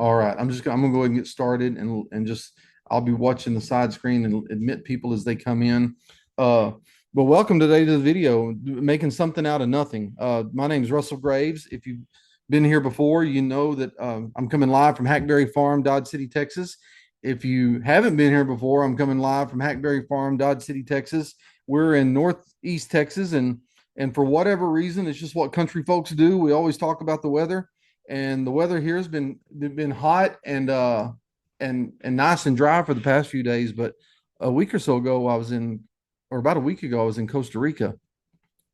All right, I'm gonna go ahead and get started and just I'll be watching the side screen and admit people as they come in. Uh, but welcome today to the video, making something out of nothing. My name is Russell Graves. If you've been here before, you know that I'm coming live from Hackberry Farm, Dodge City, Texas. If you haven't been here before, I'm coming live from Hackberry Farm, Dodge City, Texas. We're in Northeast Texas, and for whatever reason, it's just what country folks do. We always talk about the weather, and the weather here has been hot and nice and dry for the past few days. But a week or so ago, or about a week ago, I was in Costa Rica,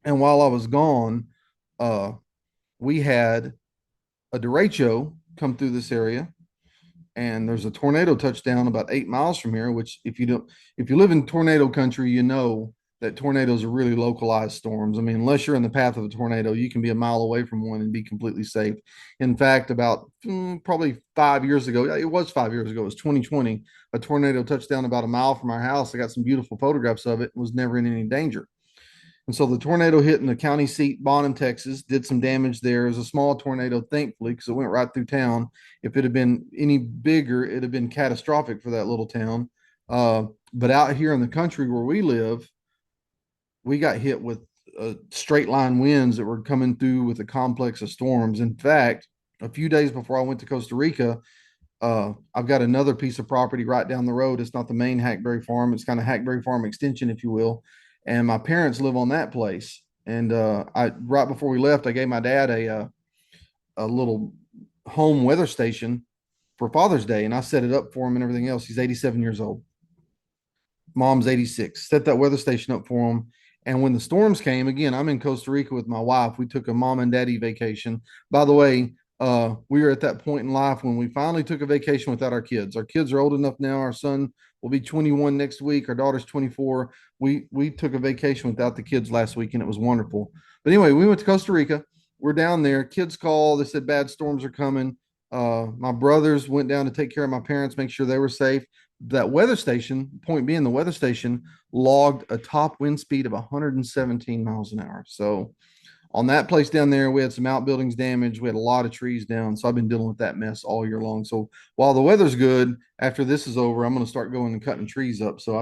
and while I was gone, uh, we had a derecho come through this area, and there's a tornado touchdown about 8 miles from here. Which, if you live in tornado country, you know that tornadoes are really localized storms. I mean, unless you're in the path of a tornado, you can be a mile away from one and be completely safe. In fact, about probably 5 years ago, it was 5 years ago, it was 2020, a tornado touched down about a mile from our house. I got some beautiful photographs of it. It was never in any danger. And so the tornado hit in the county seat, Bonham, Texas, did some damage there. It was a small tornado, thankfully, because it went right through town. If it had been any bigger, it'd have been catastrophic for that little town. But out here in the country where we live, we got hit with straight line winds that were coming through with a complex of storms. In fact, a few days before I went to Costa Rica, I've got another piece of property right down the road. It's not the main Hackberry Farm. It's kind of Hackberry Farm extension, if you will. And my parents live on that place. And I right before we left, I gave my dad a little home weather station for Father's Day, and I set it up for him and everything else. He's 87 years old. Mom's 86. Set that weather station up for him. And when the storms came, again, I'm in Costa Rica with my wife. We took a mom and daddy vacation. By the way, we are at that point in life when we finally took a vacation without our kids. Our kids are old enough now. Our son will be 21 next week. Our daughter's 24. We took a vacation without the kids last week, and it was wonderful. But anyway, we went to Costa Rica. We're down there. Kids call. They said bad storms are coming. My brothers went down to take care of my parents, make sure they were safe. That weather station, point being, the weather station logged a top wind speed of 117 miles an hour. So on that place down there, we had some outbuildings damaged. We had a lot of trees down. So I've been dealing with that mess all year long. So while the weather's good, after this is over, I'm going to start going and cutting trees up. So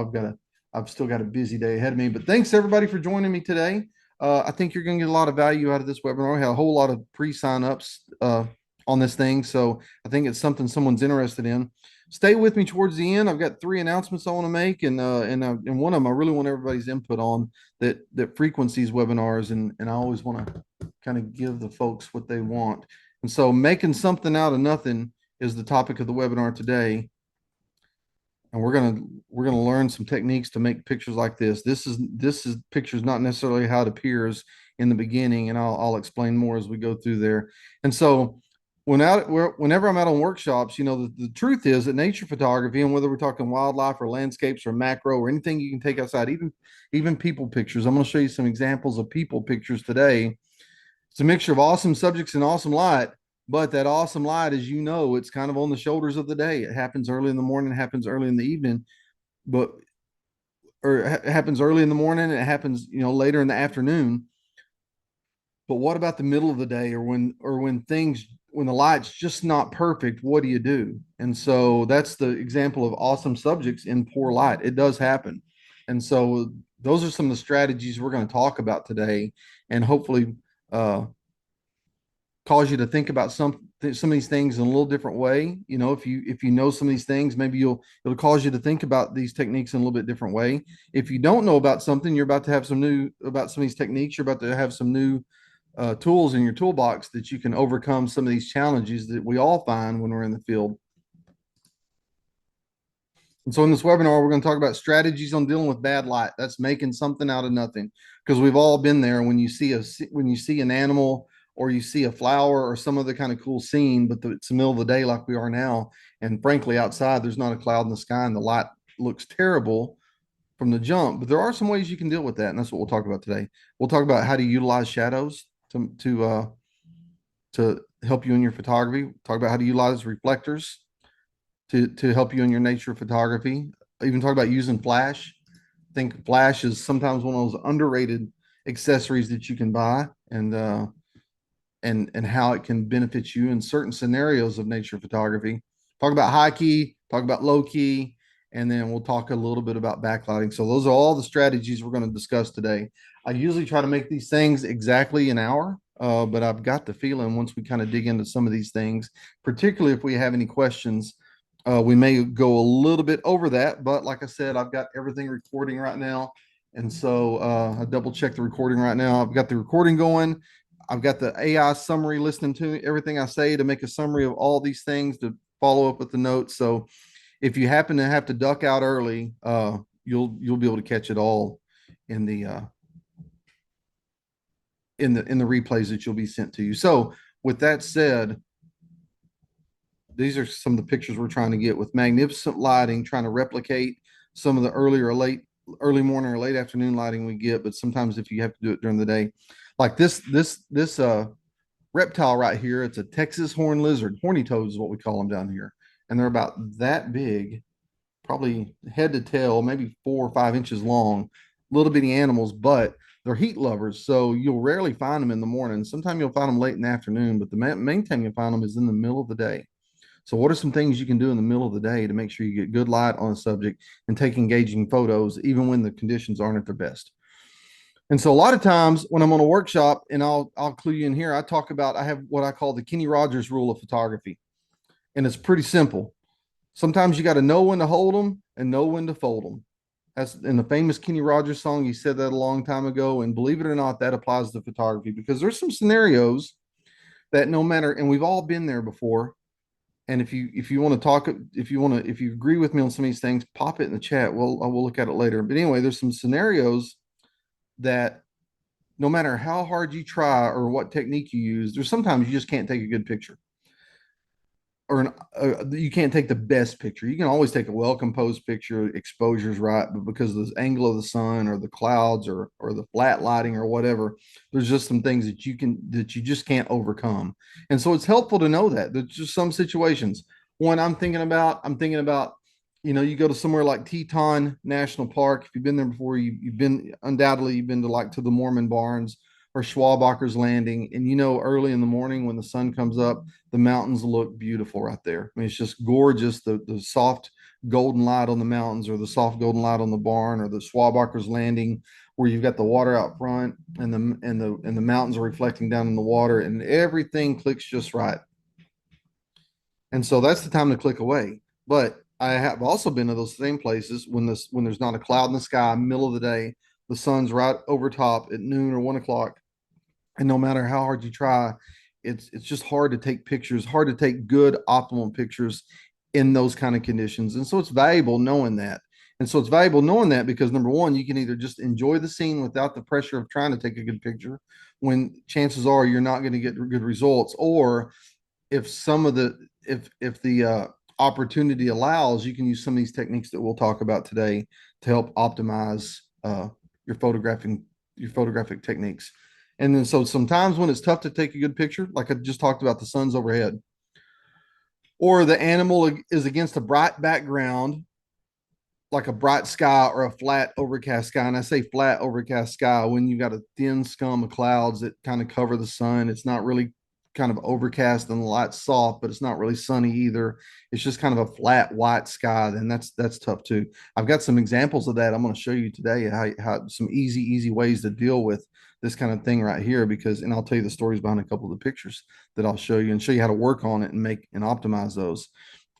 I've still got a busy day ahead of me. But thanks everybody for joining me today. I think you're going to get a lot of value out of this webinar. We had a whole lot of pre-sign-ups on this thing. So I think it's something someone's interested in. Stay with me towards the end. I've got three announcements I want to make, and one of them I really want everybody's input on that frequencies webinars, and I always want to kind of give the folks what they want. And so making something out of nothing is the topic of the webinar today. And we're gonna learn some techniques to make pictures like this. This is pictures, not necessarily how it appears in the beginning, and I'll explain more as we go through there. And so whenever I'm out on workshops, the truth is that nature photography, and whether we're talking wildlife or landscapes or macro or anything you can take outside, even people pictures. I'm going to show you some examples of people pictures today. It's a mixture of awesome subjects and awesome light, but that awesome light, as you know, it's kind of on the shoulders of the day. It happens early in the morning, it happens early in the evening, but or it happens early in the morning, and it happens, later in the afternoon. But what about the middle of the day, or when the light's just not perfect? What do you do? And so that's the example of awesome subjects in poor light. It does happen. And so those are some of the strategies we're going to talk about today, and hopefully uh, cause you to think about some of these things in a little different way. If you know some of these things, maybe it'll cause you to think about these techniques in a little bit different way. If you don't know about something, you're about to have some new about some of these techniques. You're about to have some new tools in your toolbox that you can overcome some of these challenges that we all find when we're in the field. And so in this webinar, we're going to talk about strategies on dealing with bad light. That's making something out of nothing, because we've all been there when you see an animal, or you see a flower or some other kind of cool scene, but it's the middle of the day like we are now. And frankly, outside, there's not a cloud in the sky and the light looks terrible from the jump. But there are some ways you can deal with that. And that's what we'll talk about today. We'll talk about how to utilize shadows to help you in your photography. Talk about how to utilize reflectors to help you in your nature photography. Even talk about using flash. I think flash is sometimes one of those underrated accessories that you can buy. And and how it can benefit you in certain scenarios of nature photography. Talk about high key, talk about low key, and then we'll talk a little bit about backlighting. So those are all the strategies we're going to discuss today. I usually try to make these things exactly an hour, but I've got the feeling once we kind of dig into some of these things, particularly if we have any questions, we may go a little bit over that. But like I said, I've got everything recording right now. And so I double check the recording right now. I've got the recording going. I've got the AI summary listening to everything I say to make a summary of all these things to follow up with the notes. So if you happen to have to duck out early, you'll be able to catch it all in the in the replays that you'll be sent to you. So with that said, these are some of the pictures we're trying to get with magnificent lighting, trying to replicate some of the early morning or late afternoon lighting we get. But sometimes if you have to do it during the day, like this reptile right here, it's a Texas horned lizard. Horny toads is what we call them down here. And they're about that big, probably head to tail, maybe 4 or 5 inches long, little bitty animals, but they're heat lovers. So you'll rarely find them in the morning. Sometimes you'll find them late in the afternoon, but the main time you'll find them is in the middle of the day. So what are some things you can do in the middle of the day to make sure you get good light on a subject and take engaging photos, even when the conditions aren't at their best? And so a lot of times when I'm on a workshop, and I'll clue you in here, I have what I call the Kenny Rogers rule of photography. And it's pretty simple. Sometimes you got to know when to hold them and know when to fold them. That's in the famous Kenny Rogers song. He said that a long time ago. And believe it or not, that applies to photography because there's some scenarios that no matter, and we've all been there before. And if you want to talk, if you agree with me on some of these things, pop it in the chat. We'll look at it later. But anyway, there's some scenarios that no matter how hard you try or what technique you use, there's sometimes you just can't take a good picture or you can't take the best picture. You can always take a well composed picture, exposure's right, but because of the angle of the sun or the clouds or the flat lighting or whatever, there's just some things that you just can't overcome. And so it's helpful to know that there's just some situations. One I'm thinking about, you go to somewhere like Teton National Park. If you've been there before, you've been undoubtedly you've been to like to the Mormon Barns or Schwabacher's Landing, and early in the morning when the sun comes up, the mountains look beautiful right there. I mean, it's just gorgeous. The soft golden light on the mountains, or the soft golden light on the barn, or the Schwabacher's Landing, where you've got the water out front, and the mountains are reflecting down in the water, and everything clicks just right. And so that's the time to click away. But I have also been to those same places when there's not a cloud in the sky, middle of the day, the sun's right over top at noon or 1 o'clock, and no matter how hard you try, it's just hard to take pictures, hard to take good optimal pictures in those kind of conditions. And so it's valuable knowing that. And so it's valuable knowing that because number one, you can either just enjoy the scene without the pressure of trying to take a good picture when chances are you're not going to get good results, or if some of the if the opportunity allows, you can use some of these techniques that we'll talk about today to help optimize your photographic techniques. And then so sometimes when it's tough to take a good picture, like I just talked about, the sun's overhead, or the animal is against a bright background, like a bright sky or a flat overcast sky. And I say flat overcast sky when you've got a thin scum of clouds that kind of cover the sun. It's not really kind of overcast and the light's soft, but it's not really sunny either. It's just kind of a flat white sky. Then that's tough too. I've got some examples of that. I'm going to show you today how some easy ways to deal with this kind of thing right here, because, and I'll tell you the stories behind a couple of the pictures that I'll show you and show you how to work on it and make and optimize those.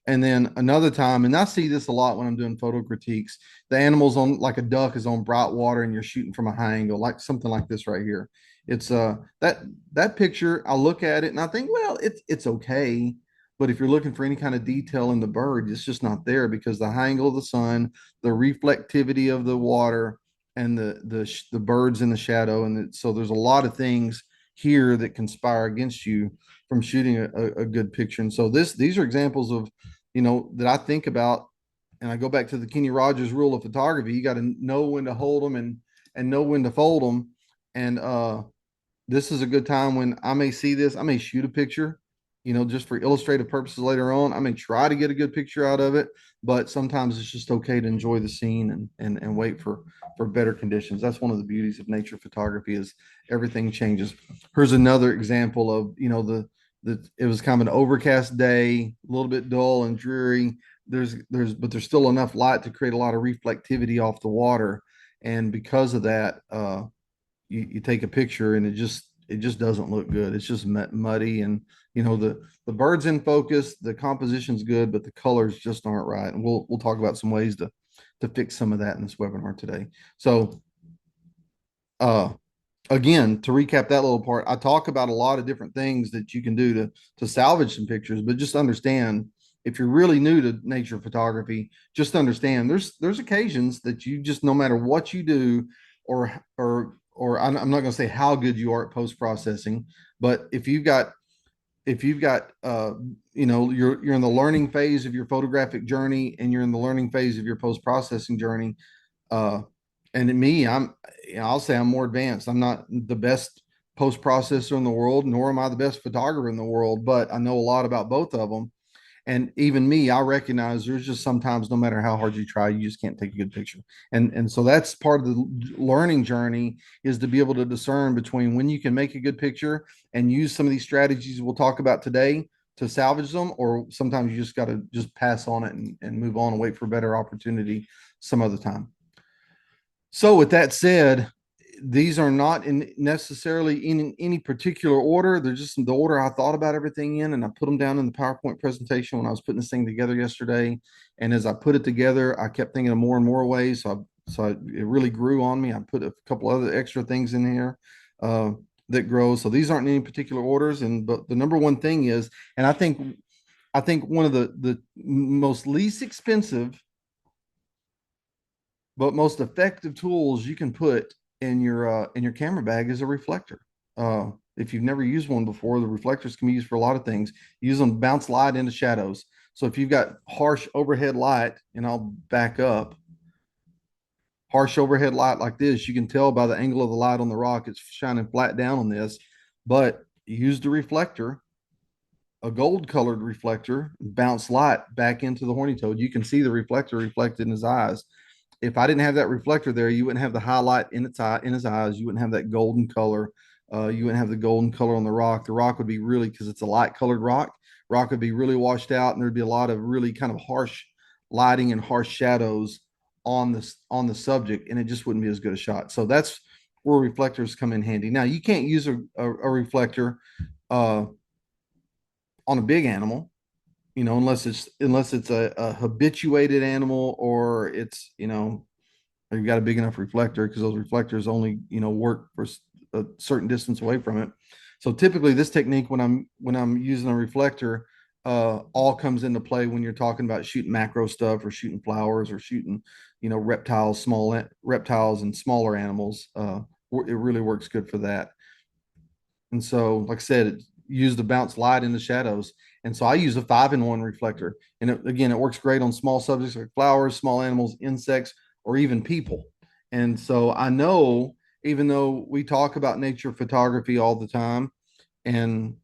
And then another time, and I see this a lot when I'm doing photo critiques, the animal's on, like a duck is on bright water and you're shooting from a high angle, like something like this right here. It's that picture, I look at it and I think, well, it's okay. But if you're looking for any kind of detail in the bird, it's just not there because the high angle of the sun, the reflectivity of the water, and the birds in the shadow. And so there's a lot of things here that conspire against you from shooting a good picture. And so these are examples of, that I think about. And I go back to the Kenny Rogers rule of photography. You got to know when to hold them and know when to fold them. And this is a good time when I may see this, I may shoot a picture just for illustrative purposes later on. I may try to get a good picture out of it, but sometimes it's just okay to enjoy the scene and wait for better conditions. That's one of the beauties of nature photography is everything changes. Here's another example of, the it was kind of an overcast day, a little bit dull and dreary. But there's still enough light to create a lot of reflectivity off the water. And because of that, you take a picture and it just doesn't look good. It's just muddy, and the bird's in focus, the composition's good, but the colors just aren't right. And we'll talk about some ways to fix some of that in this webinar today. So uh again, to recap that little part, I talk about a lot of different things that you can do to salvage some pictures, but just understand, if you're really new to nature photography, just understand there's occasions that you just, no matter what you do, or I'm not going to say how good you are at post processing, but if you've got you're in the learning phase of your photographic journey, and you're in the learning phase of your post processing journey. uh and me, I'll say I'm more advanced. I'm not the best post processor in the world, nor am I the best photographer in the world, but I know a lot about both of them. And even me, I recognize there's just sometimes, no matter how hard you try, you just can't take a good picture. And so that's part of the learning journey, is to be able to discern between when you can make a good picture and use some of these strategies we'll talk about today to salvage them, or sometimes you just got to just pass on it and move on and wait for a better opportunity some other time. So with that said, these are not in necessarily in any particular order. They're just the order I thought about everything in, and I put them down in the PowerPoint presentation when I was putting this thing together yesterday. And as I put it together, I kept thinking of more and more ways. It really grew on me. I put a couple other extra things in here uh, that grow. So these aren't in any particular orders. But the number one thing is, and I think one of the most least expensive but most effective tools you can put in your camera bag is a reflector. If you've never used one before, the reflectors can be used for a lot of things. Use them to bounce light into shadows. So if you've got harsh overhead light, and I'll back up, harsh overhead light like this, you can tell by the angle of the light on the rock, it's shining flat down on this. But use the reflector, a gold colored reflector, bounce light back into the horny toad. You can see the reflector reflected in his eyes. If I didn't have that reflector there, you wouldn't have the highlight in his eyes. You wouldn't have that golden color. You wouldn't have the golden color on the rock. The rock would be really, because it's a light colored rock. Rock would be really washed out, and there'd be a lot of really kind of harsh lighting and harsh shadows on the subject, and it just wouldn't be as good a shot. So that's where reflectors come in handy. Now you can't use a reflector uh, on a big animal, unless it's a habituated animal, or it's you've got a big enough reflector, because those reflectors only work for a certain distance away from it. So typically this technique, when I'm using a reflector, all comes into play when you're talking about shooting macro stuff, or shooting flowers, or shooting reptiles, small reptiles and smaller animals. It really works good for that. And so, like I said, use the bounce light in the shadows. And so I use a 5-in-1 reflector. And again, it works great on small subjects like flowers, small animals, insects, or even people. And so I know, even though we talk about nature photography all the time, and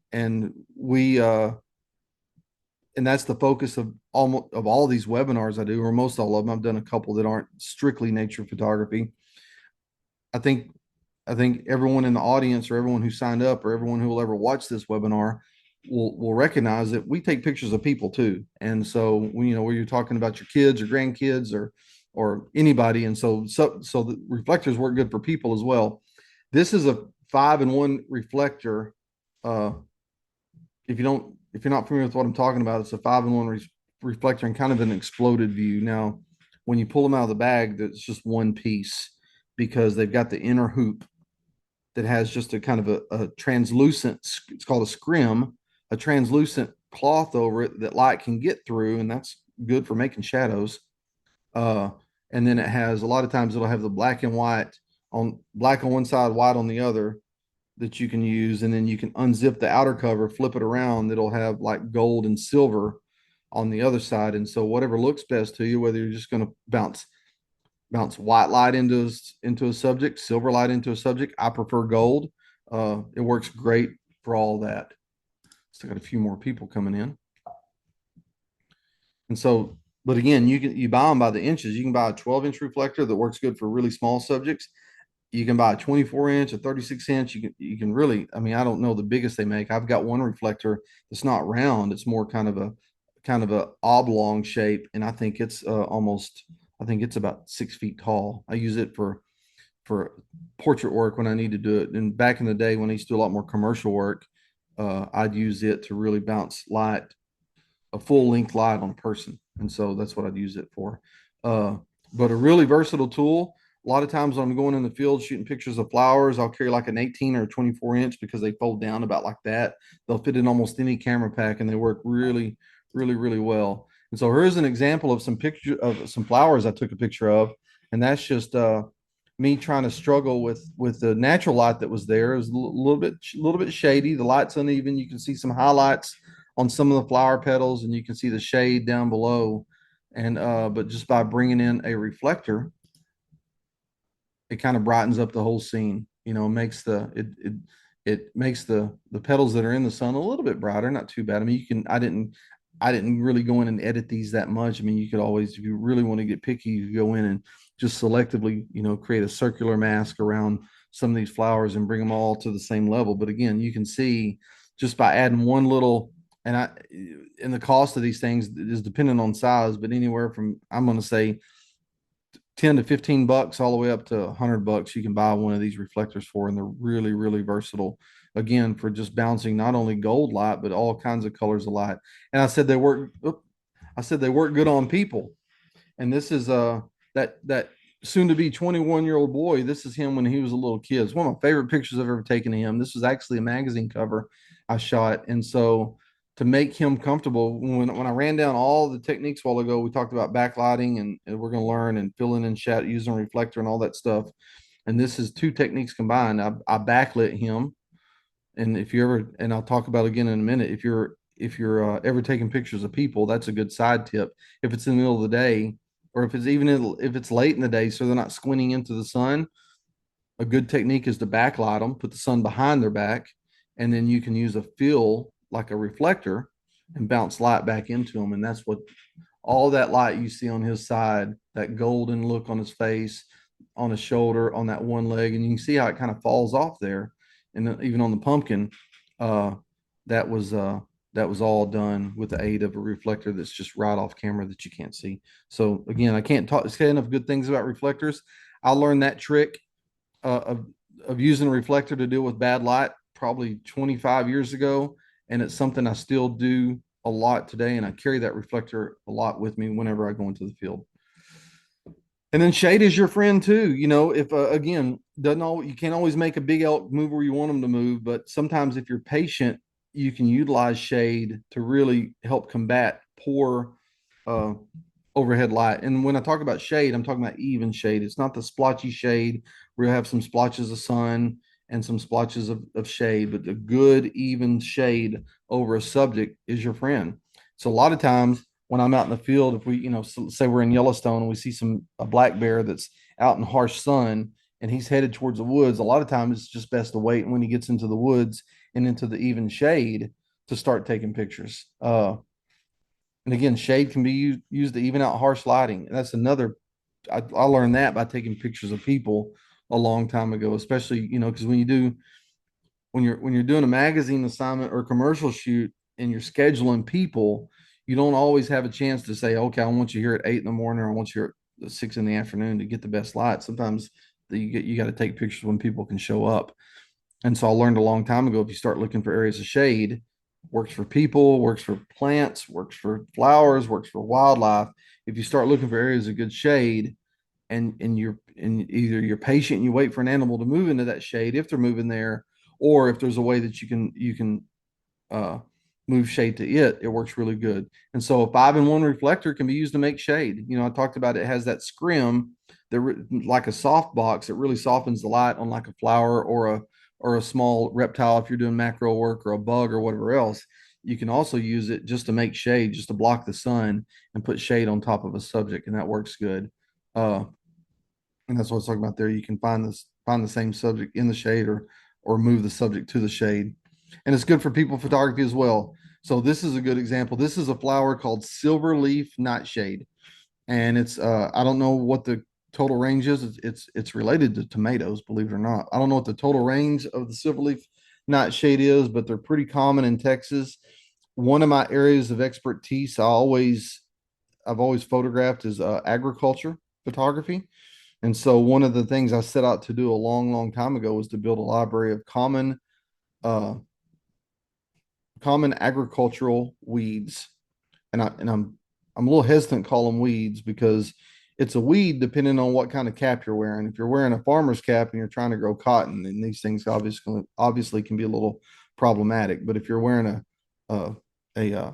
that's the focus of all these webinars I do, or most all of them. I've done a couple that aren't strictly nature photography. I think I think everyone in the audience, or everyone who signed up, or everyone who will ever watch this webinar will recognize that we take pictures of people too. And so when where you're talking about your kids or grandkids, or anybody, and so the reflectors work good for people as well. This is a 5-in-1 reflector. Uh, if you're not familiar with what I'm talking about, it's a 5-in-1 reflector and kind of an exploded view. Now, when you pull them out of the bag, that's just one piece, because they've got the inner hoop that has just a kind of a translucent, it's called a scrim, a translucent cloth over it that light can get through, and that's good for making shadows. Uh, and then it has, a lot of times it'll have the black and white, on black on one side, white on the other, that you can use. And then you can unzip the outer cover, flip it around, it'll have like gold and silver on the other side. And so whatever looks best to you, whether you're just going to bounce white light into a subject, silver light into a subject. I prefer gold. It works great for all that. Still got a few more people coming in. And so, but again, you buy them by the inches. You can buy a 12-inch reflector that works good for really small subjects. You can buy a 24-inch, a 36-inch. You can really, I mean, I don't know the biggest they make. I've got one reflector that's not round. It's more kind of a oblong shape, and I think it's almost, I think it's about 6 feet tall. I use it for portrait work when I need to do it. And back in the day when I used to do a lot more commercial work, I'd use it to really bounce light, a full length light on a person. And so that's what I'd use it for. Uh, but a really versatile tool. A lot of times when I'm going in the field shooting pictures of flowers, I'll carry like an 18 or a 24-inch because they fold down about like that. They'll fit in almost any camera pack and they work really, really, really well. And so here's an example of some picture of some flowers I took a picture of. And that's just me trying to struggle with the natural light that was there. It was a little bit shady. The light's uneven. You can see some highlights on some of the flower petals, and you can see the shade down below. And but just by bringing in a reflector, it kind of brightens up the whole scene. You know, makes it makes the petals that are in the sun a little bit brighter, not too bad. I mean, you can I didn't really go in and edit these that much. I mean, you could always, if you really want to get picky, you go in and just selectively, create a circular mask around some of these flowers and bring them all to the same level. But again, you can see just by adding one little, and the cost of these things is dependent on size, but anywhere from, I'm going to say, 10 to 15 bucks all the way up to 100 bucks you can buy one of these reflectors for, and they're really, really versatile, again, for just bouncing not only gold light but all kinds of colors of light. And I said they work good on people. And this is that soon to be 21-year-old boy. This is him when he was a little kid. It's one of my favorite pictures I've ever taken of him. This was actually a magazine cover I shot. And so to make him comfortable, when I ran down all the techniques a while ago, we talked about backlighting, and we're going to learn and filling in shadow using a reflector and all that stuff. And this is two techniques combined. I backlit him. And if you ever, and I'll talk about it again in a minute, if you're ever taking pictures of people, that's a good side tip. If it's in the middle of the day, or if it's late in the day, so they're not squinting into the sun, a good technique is to backlight them, put the sun behind their back, and then you can use a fill like a reflector and bounce light back into them. And that's what all that light you see on his side, that golden look on his face, on his shoulder, on that one leg, and you can see how it kind of falls off there. And then even on the pumpkin, uh, that was uh, that was all done with the aid of a reflector that's just right off camera that you can't see. So again, I can't say enough good things about reflectors. I learned that trick of using a reflector to deal with bad light probably 25 years ago, and it's something I still do a lot today, and I carry that reflector a lot with me whenever I go into the field. And then shade is your friend too. If again, doesn't all you can't always make a big elk move where you want them to move, but sometimes if you're patient, you can utilize shade to really help combat poor uh, overhead light. And when I talk about shade, I'm talking about even shade. It's not the splotchy shade where you have some splotches of sun and some splotches of shade, but the good even shade over a subject is your friend. So a lot of times when I'm out in the field, if we, say we're in Yellowstone and we see a black bear that's out in harsh sun and he's headed towards the woods, a lot of times it's just best to wait. And when he gets into the woods and into the even shade, to start taking pictures. And again, shade can be used to even out harsh lighting. And that's another, I learned that by taking pictures of people a long time ago, especially, because when you're doing a magazine assignment or commercial shoot and you're scheduling people, you don't always have a chance to say, okay, I want you here at 8 in the morning, or I want you here at 6 in the afternoon to get the best light. Sometimes you got to take pictures when people can show up. And so I learned a long time ago, if you start looking for areas of shade, works for people, works for plants, works for flowers, works for wildlife. If you start looking for areas of good shade, and either you're patient and you wait for an animal to move into that shade if they're moving there, or if there's a way that you can uh, move shade to it, it works really good. And so a 5-in-1 reflector can be used to make shade. I talked about it has that scrim that like a soft box, it really softens the light on like a flower or a small reptile if you're doing macro work, or a bug or whatever else. You can also use it just to make shade, just to block the sun and put shade on top of a subject, and that works good. Uh, and that's what I was talking about there. You can find the same subject in the shade, or move the subject to the shade. and it's good for people photography as well. So this is a good example. This is a flower called silver leaf nightshade, and it's I don't know what the total range is. It's related to tomatoes, believe it or not. I don't know what the total range of the silverleaf nightshade is, but they're pretty common in Texas. One of my areas of expertise, I've always photographed is agriculture photography. And so one of the things I set out to do a long, long time ago was to build a library of uh, common agricultural weeds. I'm a little hesitant to call them weeds because it's a weed depending on what kind of cap you're wearing. If you're wearing a farmer's cap and you're trying to grow cotton, then these things obviously can be a little problematic. But if you're wearing a a, uh,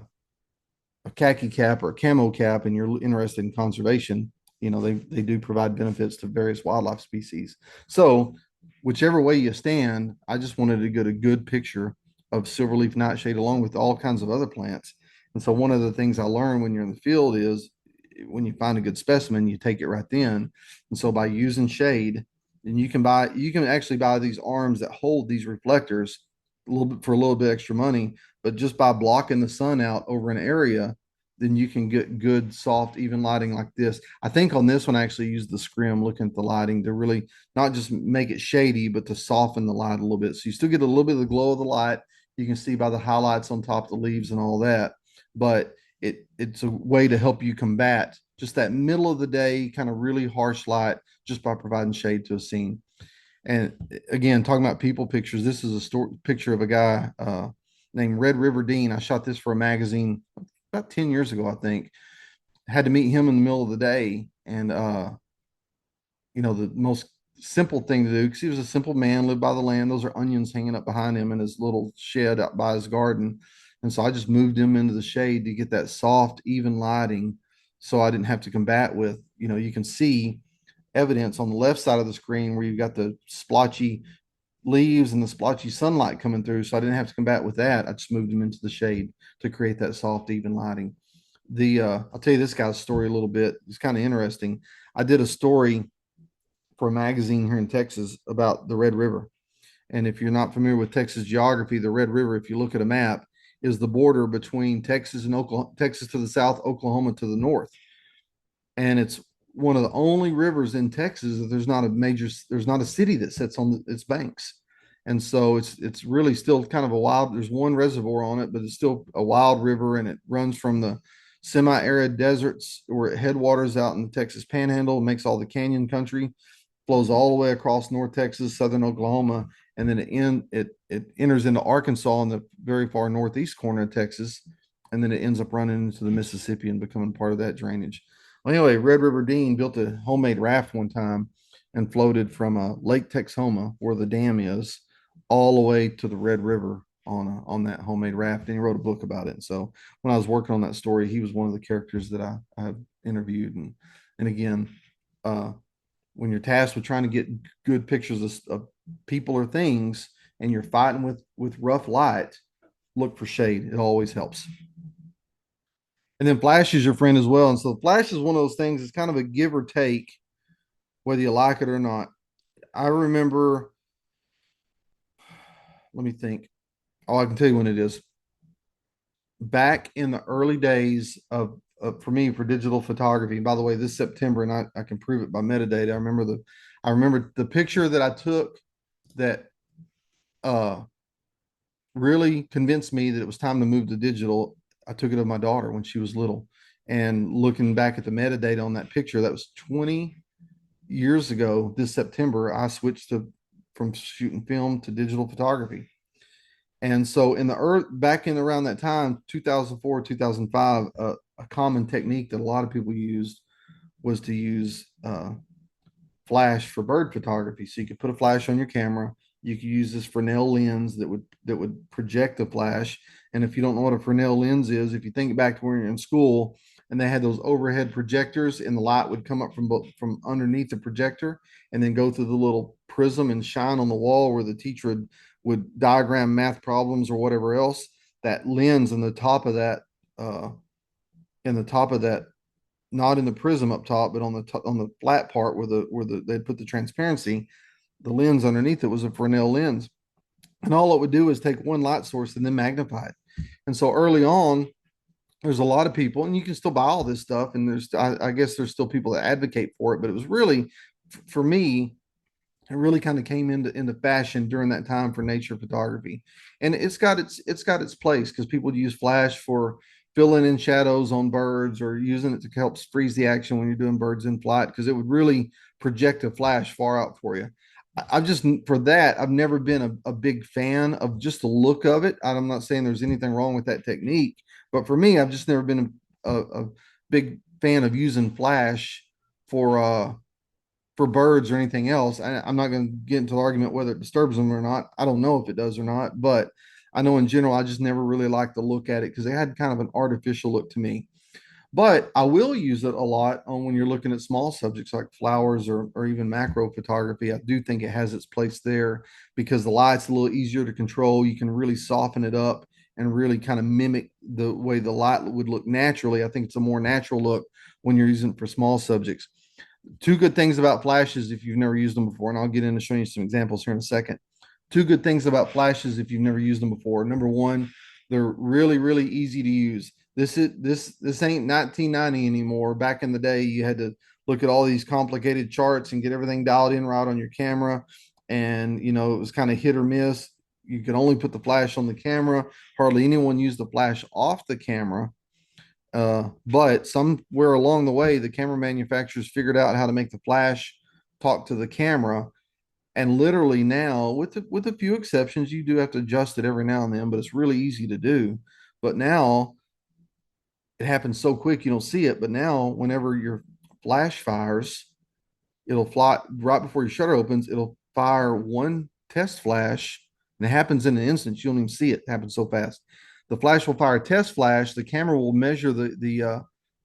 a khaki cap or a camo cap and you're interested in conservation, they do provide benefits to various wildlife species. So whichever way you stand, I just wanted to get a good picture of silverleaf nightshade along with all kinds of other plants. And so one of the things I learned when you're in the field is when you find a good specimen, you take it right then. And so by using shade, and you can actually buy these arms that hold these reflectors a little bit for a little bit extra money, but just by blocking the sun out over an area, then you can get good, soft, even lighting like this. I think on this one, I actually used the scrim looking at the lighting to really not just make it shady, but to soften the light a little bit. So you still get a little bit of the glow of the light. You can see by the highlights on top of the leaves and all that, but it's a way to help you combat just that middle of the day kind of really harsh light just by providing shade to a scene. And again, talking about people pictures, this is a picture of a guy named Red River Dean. I shot this for a magazine about 10 years ago, I think. Had to meet him in the middle of the day. And, the most simple thing to do, because he was a simple man, lived by the land. Those are onions hanging up behind him in his little shed out by his garden. And so I just moved him into the shade to get that soft, even lighting so I didn't have to combat with, you can see evidence on the left side of the screen where you've got the splotchy leaves and the splotchy sunlight coming through. So I didn't have to combat with that. I just moved him into the shade to create that soft, even lighting. I'll tell you this guy's story a little bit. It's kind of interesting. I did a story for a magazine here in Texas about the Red River. And if you're not familiar with Texas geography, the Red River, if you look at a map, is the border between Texas and Oklahoma, Texas to the south, Oklahoma to the north. And it's one of the only rivers in Texas that there's not a city that sits on its banks. And so it's really still kind of a wild, there's one reservoir on it, but it's still a wild river and it runs from the semi-arid deserts where it headwaters out in the Texas Panhandle, makes all the canyon country, flows all the way across North Texas, southern Oklahoma, and then it enters into Arkansas in the very far northeast corner of Texas, and then it ends up running into the Mississippi and becoming part of that drainage. Well, anyway, Red River Dean built a homemade raft one time and floated from Lake Texoma, where the dam is, all the way to the Red River on that homemade raft. And he wrote a book about it. And so when I was working on that story, he was one of the characters that I interviewed. And again, uh, when you're tasked with trying to get good pictures of people or things, and you're fighting with rough light, look for shade. It always helps. And then flash is your friend as well. And so flash is one of those things. It's kind of a give or take, whether you like it or not. I remember. Let me think. Oh, I can tell you when it is. Back in the early days for me for digital photography. And by the way, this September, and I can prove it by metadata. I remember the picture that I took that uh really convinced me that it was time to move to digital. I took it of my daughter when she was little. And looking back at the metadata on that picture, that was 20 years ago. This September, I switched to from shooting film to digital photography. And so in the earth back in around that time, 2004, 2005, a common technique that a lot of people used was to use flash for bird photography. So you could put a flash on your camera. You could use this Fresnel lens that would project the flash. And if you don't know what a Fresnel lens is, if you think back to when you're in school and they had those overhead projectors and the light would come up from underneath the projector and then go through the little prism and shine on the wall where the teacher would diagram math problems or whatever else. That lens in the top of that in the top of that, not in the prism up top, but on the flat part where they'd put the transparency, the lens underneath it was a Fresnel lens. And all it would do is take one light source and then magnify it. And so early on, there's a lot of people, and you can still buy all this stuff. And I guess there's still people that advocate for it, but it was really, for me, it really kind of came into fashion during that time for nature photography. And it's got its place because people use flash for filling in shadows on birds, or using it to help freeze the action when you're doing birds in flight, because it would really project a flash far out for you. I've just, for that, I've never been a big fan of just the look of it. I'm not saying there's anything wrong with that technique, but for me, I've just never been a big fan of using flash for for birds or anything else. I'm not going to get into the argument whether it disturbs them or not. I don't know if it does or not, but I know in general, I just never really liked to look at it because it had kind of an artificial look to me. But I will use it a lot on when you're looking at small subjects like flowers, or even macro photography. I do think it has its place there because the light's a little easier to control. You can really soften it up and really kind of mimic the way the light would look naturally. I think it's a more natural look when you're using it for small subjects. Two good things about flashes if you've never used them before, and I'll get into showing you some examples here in a second. Two good things about flashes if you've never used them before. Number one, they're really, really easy to use. This ain't 1990 anymore. Back in the day, you had to look at all these complicated charts and get everything dialed in right on your camera. And it was kind of hit or miss. You could only put the flash on the camera. Hardly anyone used the flash off the camera. But somewhere along the way, the camera manufacturers figured out how to make the flash talk to the camera. And literally now, with a few exceptions, you do have to adjust it every now and then, but it's really easy to do. But now it happens so quick you don't see it. But now, whenever your flash fires, it'll fly right before your shutter opens. It'll fire one test flash, and it happens in an instant. You don't even see it. It happens so fast. The flash will fire a test flash. The camera will measure the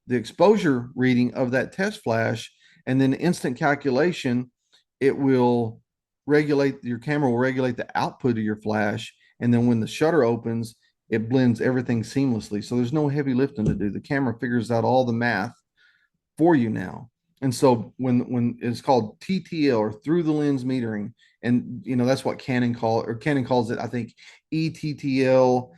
exposure reading of that test flash, and then instant calculation. It will regulate your camera will regulate the output of your flash, and then when the shutter opens, it blends everything seamlessly. So there's no heavy lifting to do. The camera figures out all the math for you now. And so when it's called TTL, or through the lens metering, and that's what Canon calls it, I think, ETTL.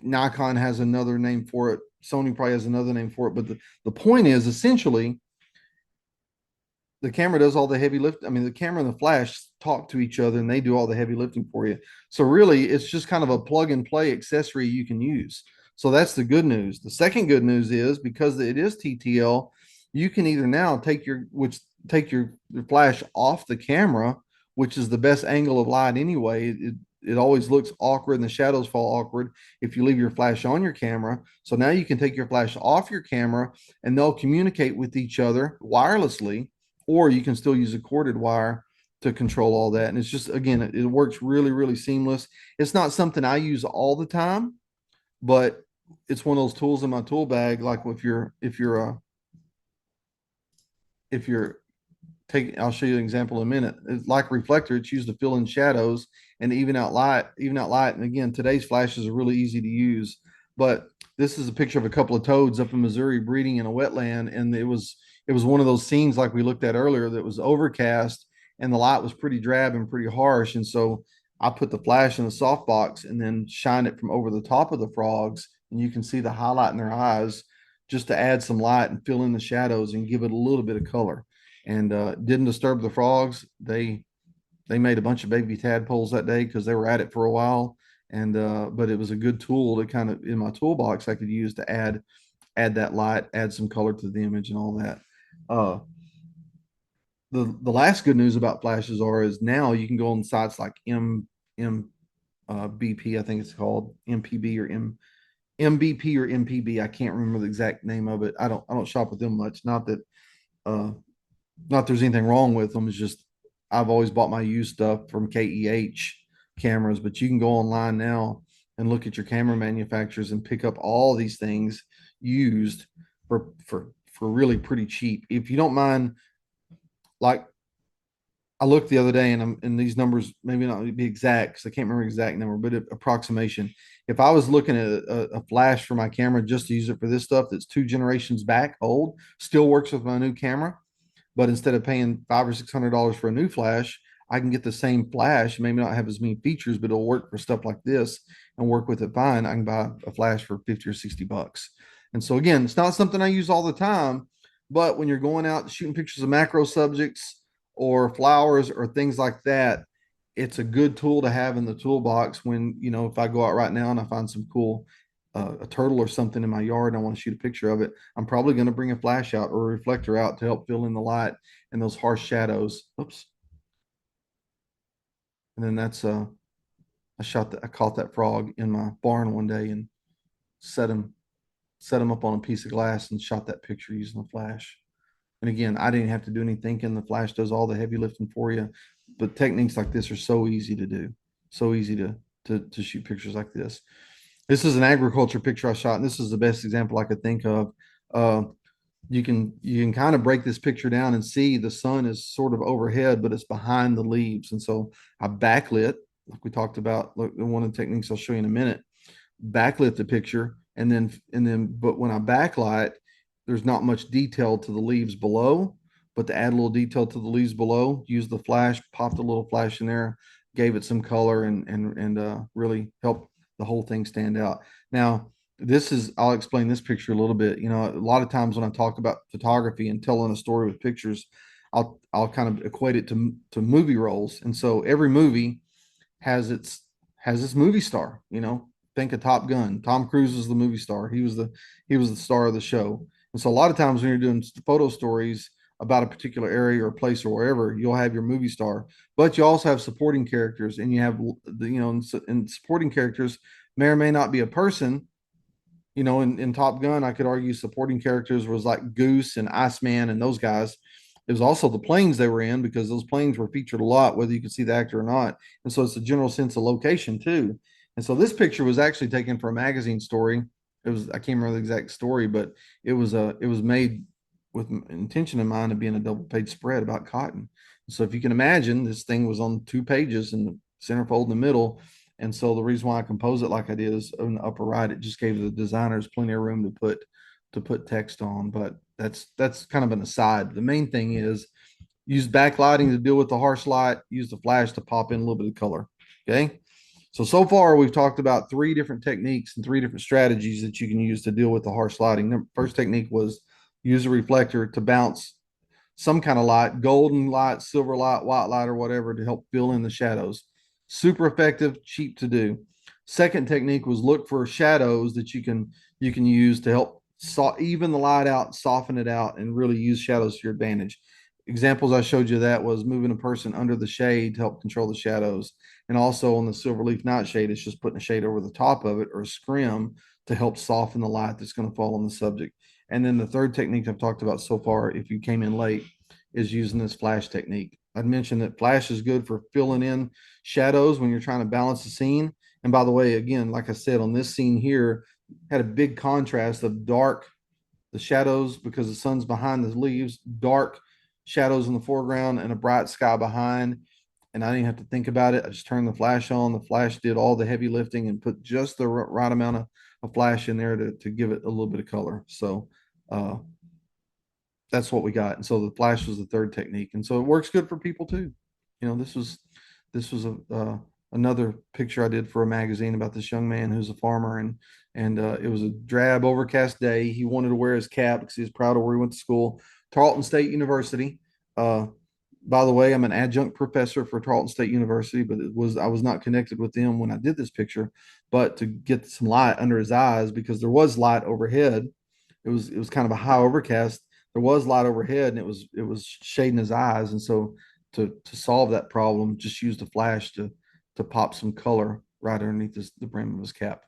Nikon has another name for it. Sony probably has another name for it. But the point is, essentially, the camera does all the heavy lift. I mean, the camera and the flash talk to each other, and they do all the heavy lifting for you. So really, it's just kind of a plug and play accessory you can use. So that's the good news. The second good news is, because it is TTL, you can either now take your flash off the camera, which is the best angle of light anyway. It always looks awkward and the shadows fall awkward if you leave your flash on your camera. So now you can take your flash off your camera, and they'll communicate with each other wirelessly, or you can still use a corded wire to control all that. And it's just, again, it works really, really seamless. It's not something I use all the time, but it's one of those tools in my tool bag. Like if you're taking, I'll show you an example in a minute. It's like a reflector. It's used to fill in shadows and even out light. And again, today's flashes are really easy to use. But this is a picture of a couple of toads up in Missouri breeding in a wetland, and it was one of those scenes like we looked at earlier that was overcast, and the light was pretty drab and pretty harsh. And so I put the flash in the softbox and then shine it from over the top of the frogs, and you can see the highlight in their eyes, just to add some light and fill in the shadows and give it a little bit of color. And didn't disturb the frogs. They made a bunch of baby tadpoles that day because they were at it for a while. And but it was a good tool to kind of, in my toolbox, I could use to add that light, add some color to the image and all that. Uh, the last good news about flashes is now you can go on sites like BP, I think it's called MPB or MBP or MPB. I can't remember the exact name of it. I don't shop with them much. Uh, not there's anything wrong with them. It's just I've always bought my used stuff from KEH cameras, but you can go online now and look at your camera manufacturers and pick up all these things used for really pretty cheap. If you don't mind, like, I looked the other day, and these numbers maybe not be exact because I can't remember exact number, but approximation. If I was looking at a flash for my camera just to use it for this stuff that's 2 generations back old, still works with my new camera, but instead of paying $500 or $600 for a new flash, I can get the same flash, maybe not have as many features, but it'll work for stuff like this and work with it fine. I can buy a flash for 50 or 60 bucks. And so again, it's not something I use all the time, but when you're going out shooting pictures of macro subjects or flowers or things like that, it's a good tool to have in the toolbox when, if I go out right now and I find some cool a turtle or something in my yard and I want to shoot a picture of it, I'm probably going to bring a flash out or a reflector out to help fill in the light and those harsh shadows. Oops. And then I caught that frog in my barn one day and set him set him up on a piece of glass and shot that picture using a flash. And again, I didn't have to do any thinking. The flash does all the heavy lifting for you. But techniques like this are so easy to do, so easy to shoot pictures like this. This is an agriculture picture I shot, and this is the best example I could think of. Uh, you can kind of break this picture down and see the sun is sort of overhead, but it's behind the leaves. And so I backlit, like we talked about, look, one of the techniques I'll show you in a minute, backlit the picture, and then but when I backlight, there's not much detail to the leaves below. But to add a little detail to the leaves below, use the flash, popped a little flash in there, gave it some color, and really helped the whole thing stand out. Now, I'll explain this picture a little bit. A lot of times when I talk about photography and telling a story with pictures, I'll kind of equate it to movie roles. And so every movie has its has its movie star. Think of Top Gun. Tom Cruise is the movie star. He was the star of the show. And so a lot of times when you're doing photo stories about a particular area or place or wherever, you'll have your movie star, but you also have supporting characters, and you have and supporting characters may or may not be a person. In Top Gun, I could argue supporting characters was like Goose and Iceman and those guys. It was also the planes they were in, because those planes were featured a lot, whether you could see the actor or not. And so it's a general sense of location too. And so this picture was actually taken for a magazine story. I can't remember the exact story, but it was made with intention in mind of being a double page spread about cotton. So if you can imagine, this thing was on 2 pages and the centerfold in the middle. And so the reason why I compose it like I did is in the upper right, it just gave the designers plenty of room to put text on. But that's kind of an aside. The main thing is use backlighting to deal with the harsh light, use the flash to pop in a little bit of color. Okay. So far we've talked about 3 different techniques and 3 different strategies that you can use to deal with the harsh lighting. The first technique was use a reflector to bounce some kind of light, golden light, silver light, white light, or whatever, to help fill in the shadows. Super effective, cheap to do. Second technique was look for shadows that you can use to help even the light out, soften it out, and really use shadows to your advantage. Examples I showed you that was moving a person under the shade to help control the shadows. And also on the silverleaf nightshade, it's just putting a shade over the top of it or a scrim to help soften the light that's going to fall on the subject. And then the third technique I've talked about so far, if you came in late, is using this flash technique. I'd mentioned that flash is good for filling in shadows when you're trying to balance the scene. And by the way, again, like I said, on this scene here, had a big contrast of dark, the shadows because the sun's behind the leaves, dark shadows in the foreground and a bright sky behind. And I didn't have to think about it. I just turned the flash on. The flash did all the heavy lifting and put just the right amount of flash in there to give it a little bit of color. So uh, that's what we got. And so the flash was the third technique. And so it works good for people too. This was another picture I did for a magazine about this young man who's a farmer, and it was a drab, overcast day. He wanted to wear his cap because he was proud of where he went to school, Tarleton State University. Uh, by the way, I'm an adjunct professor for Tarleton State University, but I was not connected with them when I did this picture, but to get some light under his eyes because there was light overhead. It was kind of a high overcast. There was light overhead, and it was shading his eyes, and so to solve that problem, just used a flash to pop some color right underneath the brim of his cap.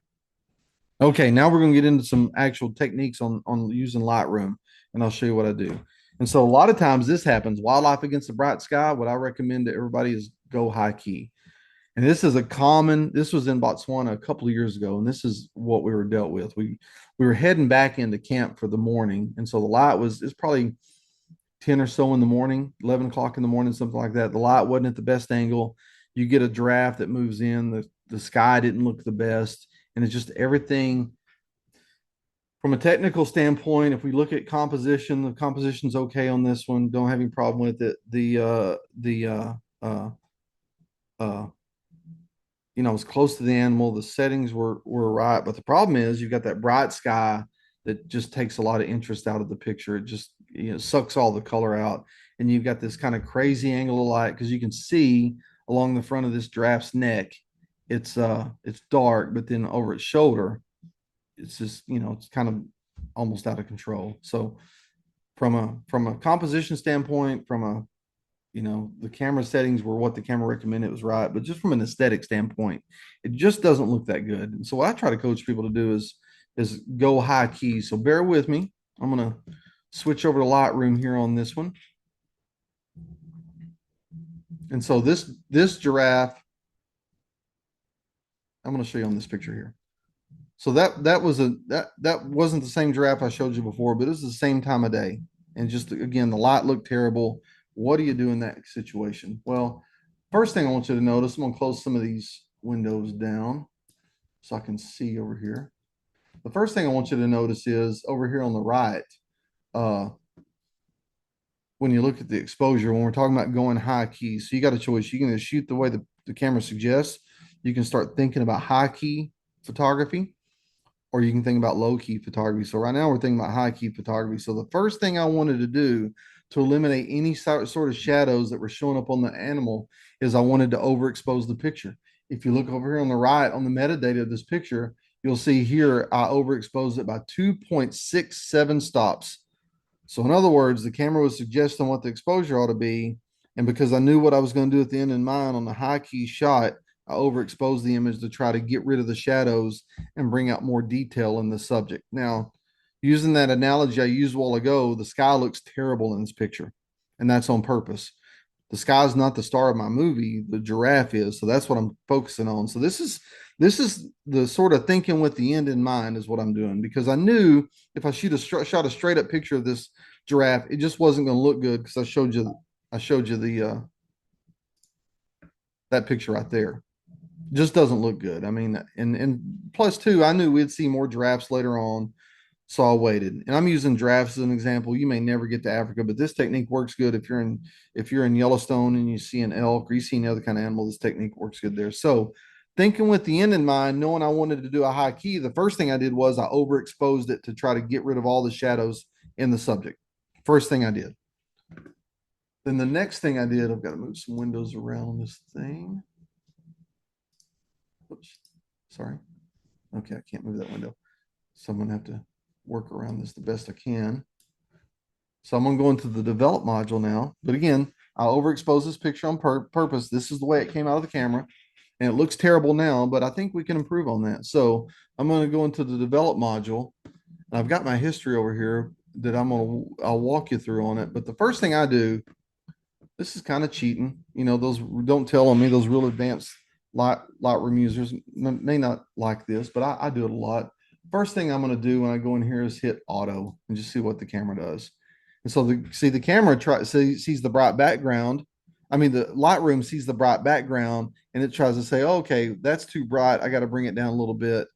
Okay, now we're going to get into some actual techniques on using Lightroom, and I'll show you what I do. And so a lot of times this happens. Wildlife against the bright sky. What I recommend to everybody is go high key. And this was in Botswana a couple of years ago, and this is what we were dealt with. We were heading back into camp for the morning, and so the light it's probably 10 or so in the morning, 11 o'clock in the morning, something like that. The light wasn't at the best angle. You get a draft that moves in. The sky didn't look the best, and it's just everything from a technical standpoint. If we look at the composition's okay on this one. Don't have any problem with it. The uh, I was close to the animal. The settings were right, but the problem is you've got that bright sky that just takes a lot of interest out of the picture. It just sucks all the color out, and you've got this kind of crazy angle of light because you can see along the front of this giraffe's neck. It's dark, but then over its shoulder, it's just it's kind of almost out of control. So from a composition standpoint, from a the camera settings were what the camera recommended, it was right, but just from an aesthetic standpoint, it just doesn't look that good. And so what I try to coach people to do is go high key. So bear with me. I'm gonna switch over to Lightroom here on this one. And so this giraffe, I'm gonna show you on this picture here. So that wasn't the same giraffe I showed you before, but it was the same time of day. And just again, the light looked terrible. What do you do in that situation? Well, first thing I want you to notice, I'm gonna close some of these windows down so I can see over here. The first thing I want you to notice is over here on the right, uh, when you look at the exposure, when we're talking about going high key, so you got a choice. You can either shoot the way the camera suggests, you can start thinking about high key photography, or you can think about low key photography. So right now we're thinking about high key photography. So the first thing I wanted to do to eliminate any sort of shadows that were showing up on the animal is I wanted to overexpose the picture. If you look over here on the right on the metadata of this picture, you'll see here I overexposed it by 2.67 stops. So in other words, the camera was suggesting what the exposure ought to be. And because I knew what I was going to do at the end in mind on the high key shot, I overexposed the image to try to get rid of the shadows and bring out more detail in the subject. Now, using that analogy I used a while ago, the sky looks terrible in this picture, and that's on purpose. The sky is not the star of my movie, the giraffe is. So that's what I'm focusing on. So this is the sort of thinking with the end in mind is what I'm doing, because I knew if I shot a straight up picture of this giraffe, it just wasn't going to look good because I showed you the that picture right there. Just doesn't look good. I mean, and plus two, I knew we'd see more giraffes later on, so I waited. And I'm using giraffes as an example. You may never get to Africa, but this technique works good if you're in Yellowstone and you see an elk or you see any other kind of animal. This technique works good there. So thinking with the end in mind, knowing I wanted to do a high key, the first thing I did was I overexposed it to try to get rid of all the shadows in the subject. First thing I did. Then the next thing I did, I've got to move some windows around on this thing. Oops, sorry. Okay, I can't move that window. So I'm gonna have to work around this the best I can. So I'm gonna go into the develop module now. But again, I'll overexpose this picture on purpose. This is the way it came out of the camera. And it looks terrible now, but I think we can improve on that. So I'm gonna go into the develop module. And I've got my history over here that I'll walk you through on it. But the first thing I do, this is kind of cheating. Those don't tell on me, those real advanced Lightroom users may not like this, but I do it a lot. First thing I'm going to do when I go in here is hit auto and just see what the camera does. And so the camera sees the bright background. I mean, the Lightroom sees the bright background and it tries to say, oh, okay, that's too bright. I got to bring it down a little bit.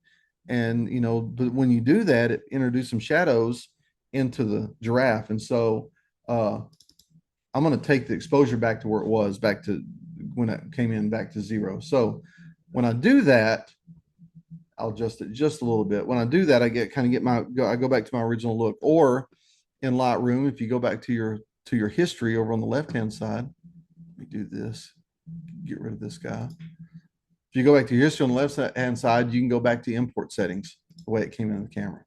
And, but when you do that, it introduces some shadows into the giraffe. And so, I'm going to take the exposure back to where it was, back to when it came in back to 0. So when I do that, I'll adjust it just a little bit. When I do that, I go back to my original look. Or in Lightroom, if you go back to your history over on the left-hand side, let me do this, get rid of this guy. If you go back to your history on the left-hand side, you can go back to import settings, the way it came in the camera.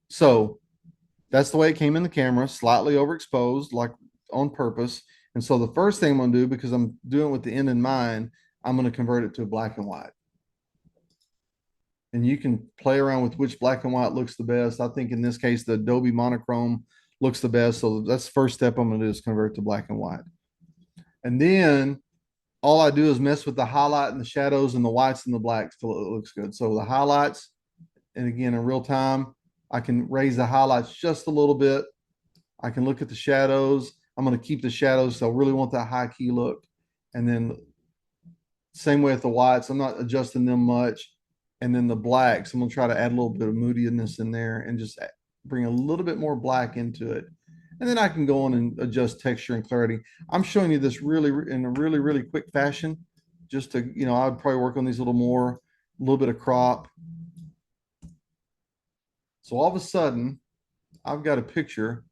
So that's the way it came in the camera, slightly overexposed, like on purpose. And so the first thing I'm going to do, because I'm doing it with the end in mind, I'm going to convert it to black and white. And you can play around with which black and white looks the best. I think in this case, the Adobe monochrome looks the best. So that's the first step I'm going to do is convert to black and white. And then all I do is mess with the highlight and the shadows and the whites and the blacks till it looks good. So the highlights, and again, in real time, I can raise the highlights just a little bit. I can look at the shadows. I'm going to keep the shadows. So I really want that high key look. And then same way with the whites, I'm not adjusting them much. And then the blacks, I'm going to try to add a little bit of moodiness in there and just bring a little bit more black into it. And then I can go on and adjust texture and clarity. I'm showing you this really in a really, really quick fashion, just to, I'd probably work on these a little more, a little bit of crop. So all of a sudden, I've got a picture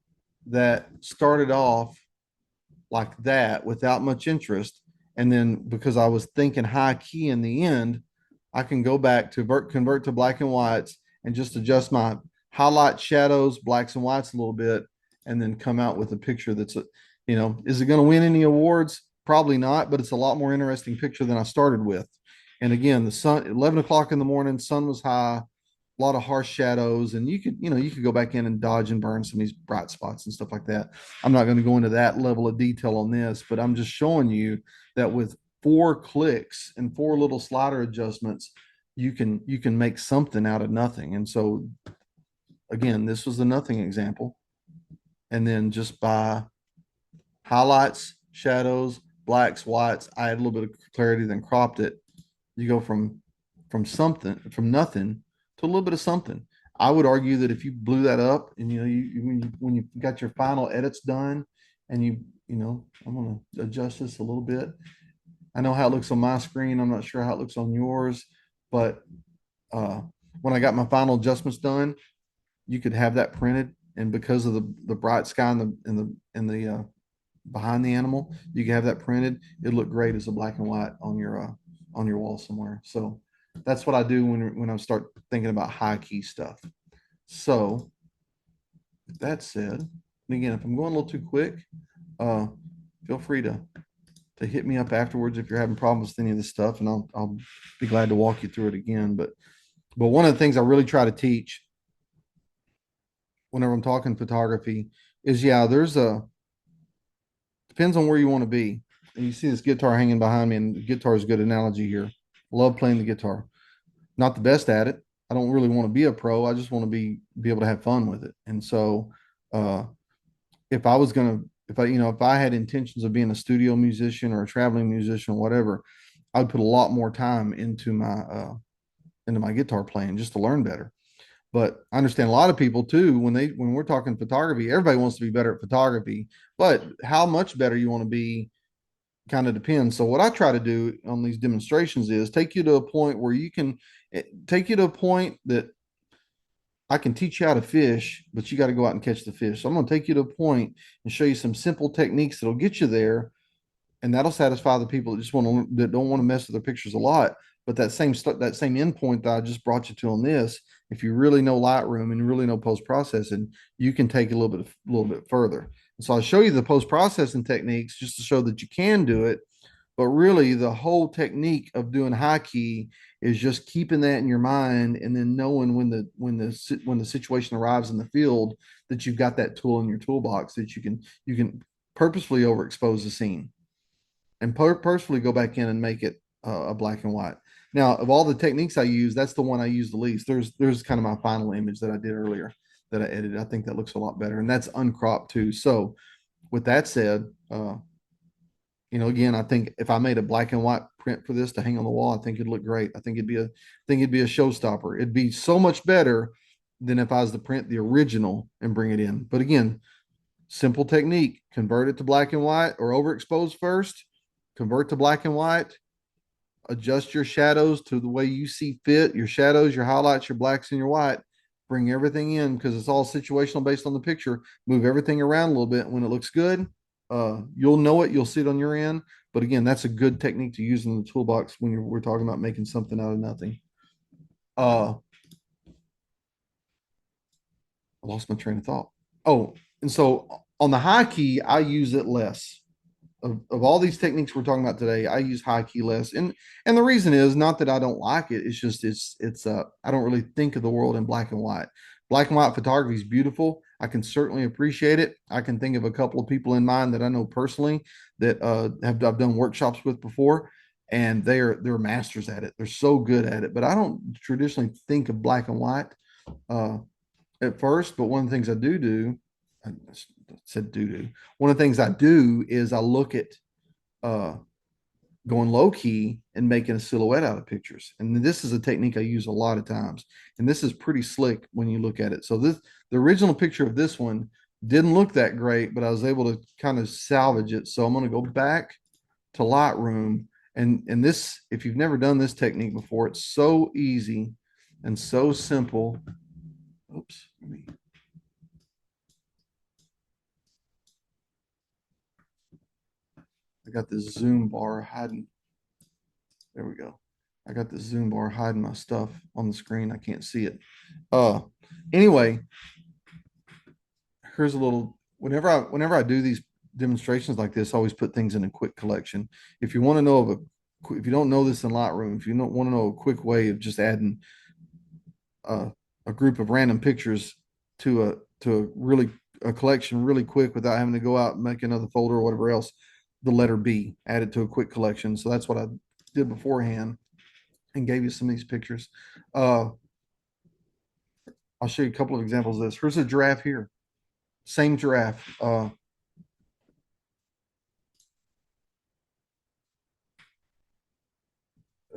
that started off like that without much interest. And then because I was thinking high key in the end, I can go back to convert to black and whites and just adjust my highlight shadows, blacks and whites a little bit, and then come out with a picture that's, is it going to win any awards? Probably not, but it's a lot more interesting picture than I started with. And again, the sun, 11 o'clock in the morning, sun was high, a lot of harsh shadows, and you could go back in and dodge and burn some of these bright spots and stuff like that. I'm not going to go into that level of detail on this, but I'm just showing you that with 4 clicks and 4 little slider adjustments, you can make something out of nothing. And so again, this was the nothing example. And then just by highlights, shadows, blacks, whites, I add a little bit of clarity, then cropped it. You go from nothing to a little bit of something. I would argue that if you blew that up and when you got your final edits done and I'm gonna adjust this a little bit. I know how it looks on my screen. I'm not sure how it looks on yours, but uh, when I got my final adjustments done, you could have that printed, and because of the bright sky and the behind the animal, you can have that printed. It looked great as a black and white on your wall somewhere. So that's what I do when I start thinking about high key stuff. So that said, and again, if I'm going a little too quick, uh, feel free to hit me up afterwards if you're having problems with any of this stuff, and I'll be glad to walk you through it again. But one of the things I really try to teach whenever I'm talking photography is, yeah, there's a depends on where you want to be. And you see this guitar hanging behind me, and the guitar is a good analogy here. Love playing the guitar. Not the best at it. I don't really want to be a pro. I just want to be able to have fun with it. And so uh if I was gonna if I had intentions of being a studio musician or a traveling musician or whatever, I'd put a lot more time into my guitar playing just to learn better. But I understand a lot of people too, when we're talking photography, everybody wants to be better at photography, but how much better you want to be kind of depends. So what I try to do on these demonstrations is take you to a point where you can take you to a point that I can teach you how to fish, but you got to go out and catch the fish. So I'm going to take you to a point and show you some simple techniques that'll get you there, and that'll satisfy the people that don't want to mess with their pictures a lot. But that same endpoint that I just brought you to on this, if you really know Lightroom and you really know post processing, you can take a little bit further. And so I'll show you the post processing techniques just to show that you can do it. But really, the whole technique of doing high key is just keeping that in your mind, and then knowing when the situation arrives in the field that you've got that tool in your toolbox that you can purposefully overexpose the scene and purposefully go back in and make it a black and white. Now, of all the techniques I use, that's the one I use the least. There's kind of my final image that I did earlier that I edited. I think that looks a lot better, and that's uncropped too. So, with that said, again, I think if I made a black and white print for this to hang on the wall, I think it'd look great. I think it'd be a showstopper. It'd be so much better than if I was to print the original and bring it in. But again, simple technique: convert it to black and white or overexpose first, convert to black and white, adjust your shadows to the way you see fit, your shadows, your highlights, your blacks, and your white. Bring everything in because it's all situational based on the picture. Move everything around a little bit. When it looks good, you'll know it. You'll see it on your end. But again, that's a good technique to use in the toolbox when we're talking about making something out of nothing. I lost my train of thought. Oh, and so on the high key, I use it less of all these techniques we're talking about today. I use high key less, and the reason is not that I don't like it. It's just it's I don't really think of the world in black and white. Black and white photography is beautiful. I can certainly appreciate it. I can think of a couple of people in mind that I know personally that I've done workshops with before, and they're masters at it. They're so good at it. But I don't traditionally think of black and white uh, at first. But one of the things I do, I said do. One of the things I do is I look at uh, going low key and making a silhouette out of pictures. And this is a technique I use a lot of times. And this is pretty slick when you look at it. So the original picture of this one didn't look that great, but I was able to kind of salvage it. So I'm going to go back to Lightroom And this, if you've never done this technique before, it's so easy and so simple. Oops, I got this zoom bar hiding. There we go. I got this zoom bar hiding my stuff on the screen. I can't see it. Uh, anyway, here's a little. Whenever I do these demonstrations like this, I always put things in a quick collection. If you want to know of if you don't know this in Lightroom, if you don't want to know a quick way of just adding uh, a group of random pictures to a collection really quick without having to go out and make another folder or whatever else, the letter B, add it to a quick collection. So that's what I did beforehand and gave you some of these pictures. Uh, I'll show you a couple of examples of this. Here's a giraffe here. Same giraffe. There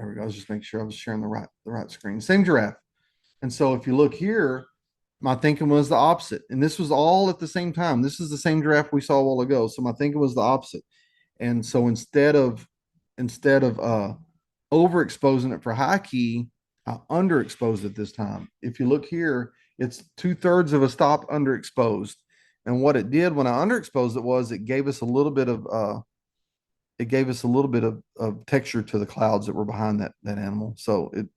we go. I was just making sure I was sharing the right screen. Same giraffe. And so if you look here, my thinking was the opposite. And this was all at the same time. This is the same giraffe we saw a while ago. So my thinking was the opposite. And so instead of overexposing it for high key, I underexposed it this time. If you look here, it's 2/3 of a stop underexposed. And what it did when I underexposed it was it gave us a little bit of texture to the clouds that were behind that animal. So it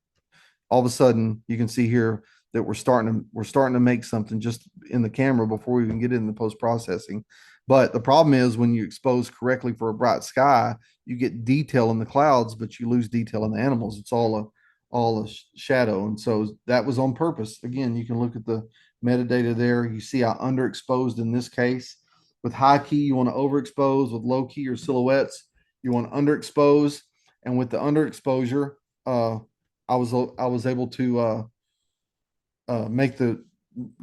all of a sudden you can see here that we're starting to make something just in the camera before we even get into post processing. But the problem is when you expose correctly for a bright sky, you get detail in the clouds, but you lose detail in the animals. It's all a shadow. And so that was on purpose. Again, you can look at the metadata there. You see I underexposed in this case. With high key, you want to overexpose. With low key or silhouettes, you want to underexpose. And with the underexposure, I was able to make the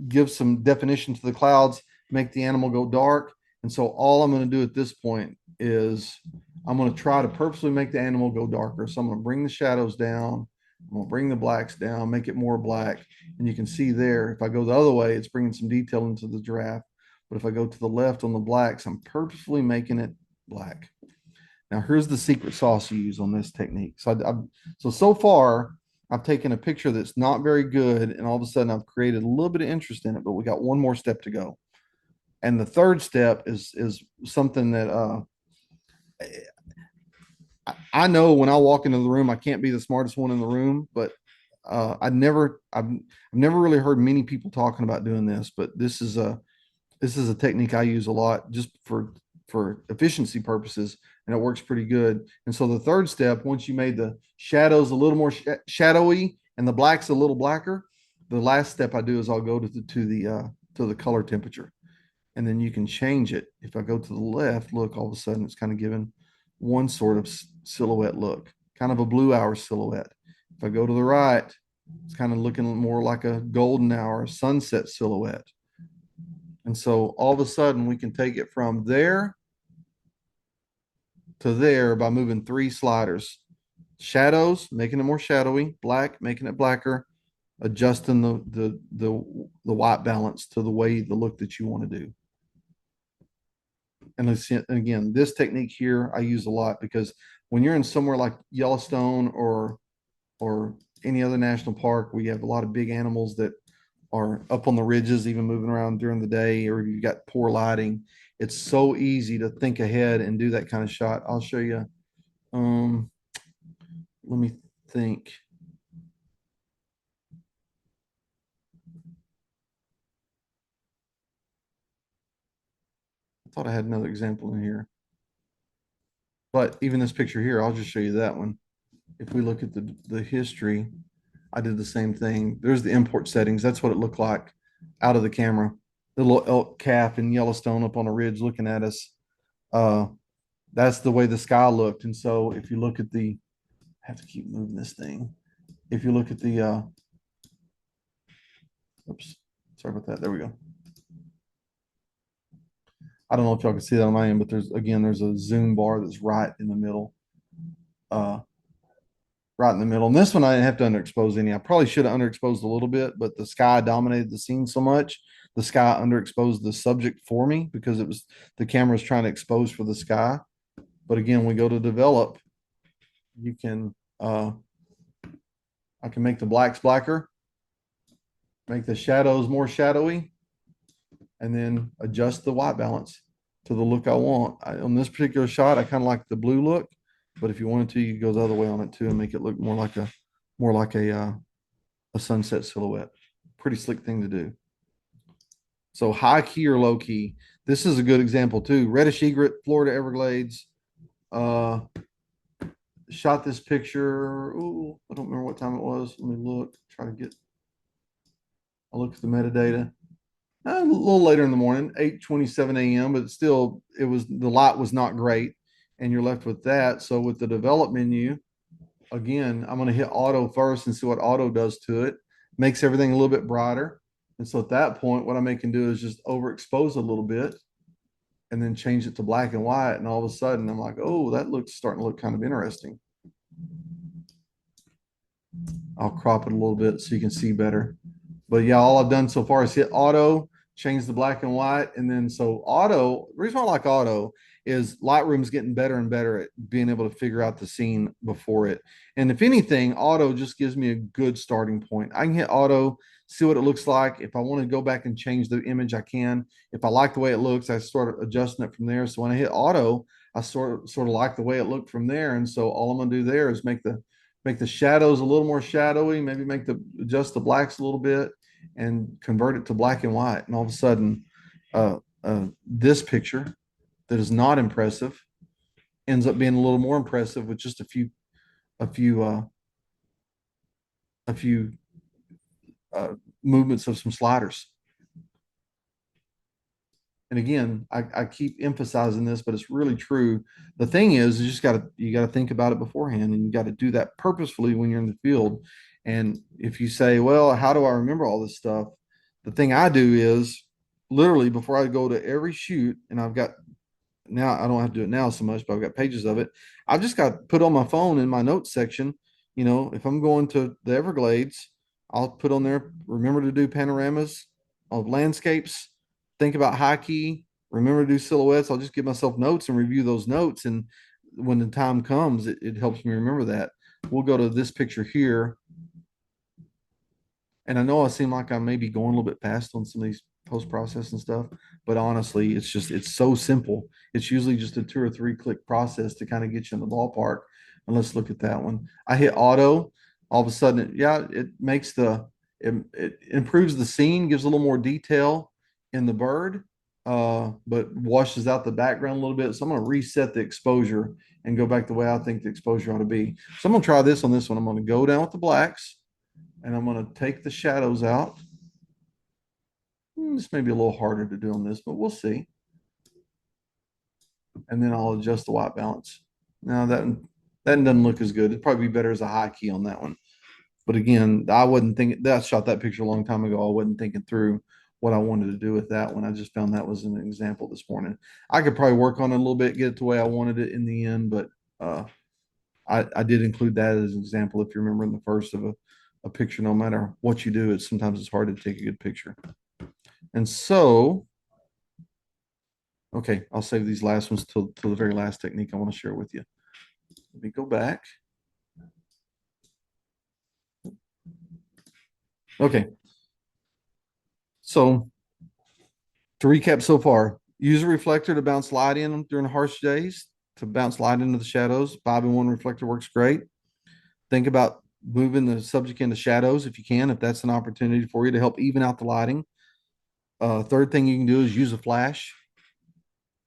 give some definition to the clouds, make the animal go dark. And so all I'm going to do at this point is I'm going to try to purposely make the animal go darker. So I'm going to bring the shadows down. I'm going to bring the blacks down, make it more black. And you can see there, if I go the other way, it's bringing some detail into the giraffe. But if I go to the left on the blacks, I'm purposefully making it black. Now, here's the secret sauce you use on this technique. So far, I've taken a picture that's not very good, and all of a sudden I've created a little bit of interest in it, but we got one more step to go. And the third step is something that I know when I walk into the room, I can't be the smartest one in the room, but I've never really heard many people talking about doing this, but this is a technique I use a lot just for efficiency purposes, and it works pretty good. And so the third step, once you made the shadows a little more shadowy and the blacks a little blacker, the last step I do is I'll go to the color temperature, and then you can change it. If I go to the left, look, all of a sudden it's kind of given one sort of silhouette look, kind of a blue hour silhouette. If I go to the right, it's kind of looking more like a golden hour sunset silhouette. And so all of a sudden we can take it from there to there by moving 3 sliders. Shadows, making it more shadowy, black, making it blacker, adjusting the white balance to the look that you want to do. And again, this technique here I use a lot because when you're in somewhere like Yellowstone or any other national park, we have a lot of big animals that are up on the ridges, even moving around during the day, or you've got poor lighting. It's so easy to think ahead and do that kind of shot. I'll show you. Let me think. I thought I had another example in here, but even this picture here, I'll just show you that one. If we look at the history, I did the same thing. There's the import settings. That's what it looked like out of the camera. The little elk calf in Yellowstone up on a ridge looking at us. Uh, that's the way the sky looked. And so if you look at I have to keep moving this thing. If you look at oops, sorry about that. There we go. I don't know if y'all can see that on my end, but there's a zoom bar that's right in the middle. Uh, right in the middle. And this one I didn't have to underexpose any. I probably should have underexposed a little bit, but the sky dominated the scene so much. The sky underexposed the subject for me because the camera was trying to expose for the sky. But again, we go to develop. You can, I can make the blacks blacker, make the shadows more shadowy, and then adjust the white balance to the look I want. On this particular shot, I kind of like the blue look, but if you wanted to, you could go the other way on it too and make it look more like a sunset silhouette. Pretty slick thing to do. So high key or low key. This is a good example too. Reddish egret, Florida Everglades. Uh, Shot this picture. Ooh, I don't remember what time it was. Let me look. Try to get. I'll look at the metadata. A little later in the morning, 8:27 a.m. But still, it was the light was not great, and you're left with that. So with the develop menu, again, I'm going to hit auto first and see what auto does to it. Makes everything a little bit brighter. And so at that point, what I can do is just overexpose a little bit and then change it to black and white. And all of a sudden, I'm like, oh, that looks starting to look kind of interesting. I'll crop it a little bit so you can see better. But yeah, all I've done so far is hit auto, change the black and white. And then so auto, the reason why I like auto is Lightroom's getting better and better at being able to figure out the scene before it. And if anything, auto just gives me a good starting point. I can hit auto, see what it looks like. If I want to go back and change the image, I can. If I like the way it looks, I start adjusting it from there. So when I hit auto, I sort of like the way it looked from there. And so all I'm gonna do there is make the shadows a little more shadowy, maybe make the adjust the blacks a little bit and convert it to black and white. And all of a sudden, this picture that is not impressive ends up being a little more impressive with just a few, a few movements of some sliders. And again, I keep emphasizing this, but it's really true. The thing is, you gotta think about it beforehand, and you got to do that purposefully when you're in the field. And if you say, well, how do I remember all this stuff? The thing I do is literally before I go to every shoot, and I've got now I don't have to do it now so much, but I've got pages of it. I've just got put on my phone in my notes section. You know, if I'm going to the Everglades, I'll put on there, remember to do panoramas of landscapes, think about high key, remember to do silhouettes. I'll just give myself notes and review those notes. And when the time comes, it helps me remember that. We'll go to this picture here. And I know I seem like I may be going a little bit fast on some of these post processing stuff, but honestly, it's so simple. It's usually just a 2 or 3 click process to kind of get you in the ballpark. And let's look at that one. I hit auto. All of a sudden, it makes it improves the scene, gives a little more detail in the bird, but washes out the background a little bit. So I'm going to reset the exposure and go back the way I think the exposure ought to be. So I'm going to try this on this one. I'm going to go down with the blacks and I'm going to take the shadows out. This may be a little harder to do on this, but we'll see. And then I'll adjust the white balance. Now that doesn't look as good. It'd probably be better as a high key on that one. But again, I wasn't thinking that I shot that picture a long time ago. I wasn't thinking through what I wanted to do with that one. I just found that was an example this morning. I could probably work on it a little bit, get it the way I wanted it in the end, but I did include that as an example. If you remember in the first of a picture, no matter what you do, it's hard to take a good picture. And so, okay, I'll save these last ones till the very last technique I want to share with you. Let me go back. Okay. So to recap so far, use a reflector to bounce light in during harsh days, to bounce light into the shadows. 5-in-1 reflector works great. Think about moving the subject into shadows if you can, if that's an opportunity for you to help even out the lighting. Third thing you can do is use a flash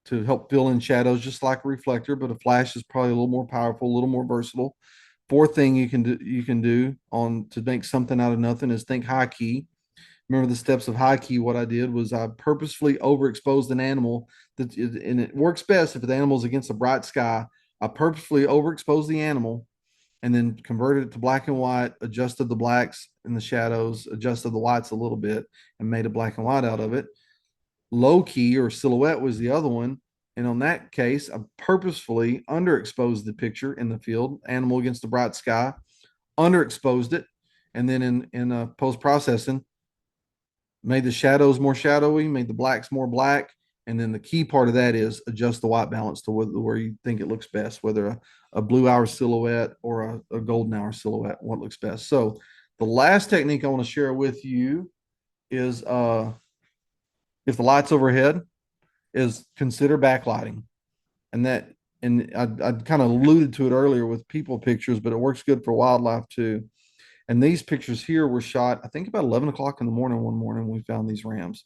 to help fill in shadows, just like a reflector, but a flash is probably a little more powerful, a little more versatile. Fourth thing you can do on to make something out of nothing is think high key. Remember the steps of high key. What I did was I purposefully overexposed an animal and it works best if the animal is against a bright sky. I purposefully overexposed the animal and then converted it to black and white, adjusted the blacks and the shadows, adjusted the whites a little bit, and made a black and white out of it. Low key or silhouette was the other one. And on that case, I purposefully underexposed the picture in the field, animal against the bright sky, underexposed it. And then in post processing, made the shadows more shadowy, made the blacks more black, And then the key part of that is adjust the white balance to where you think it looks best, whether a blue hour silhouette or a golden hour silhouette, what looks best. So the last technique I want to share with you is if the light's overhead, is consider backlighting. And that, and I kind of alluded to it earlier with people pictures, but it works good for wildlife too. And these pictures here were shot, I think about 11 o'clock in the morning. One morning we found these rams,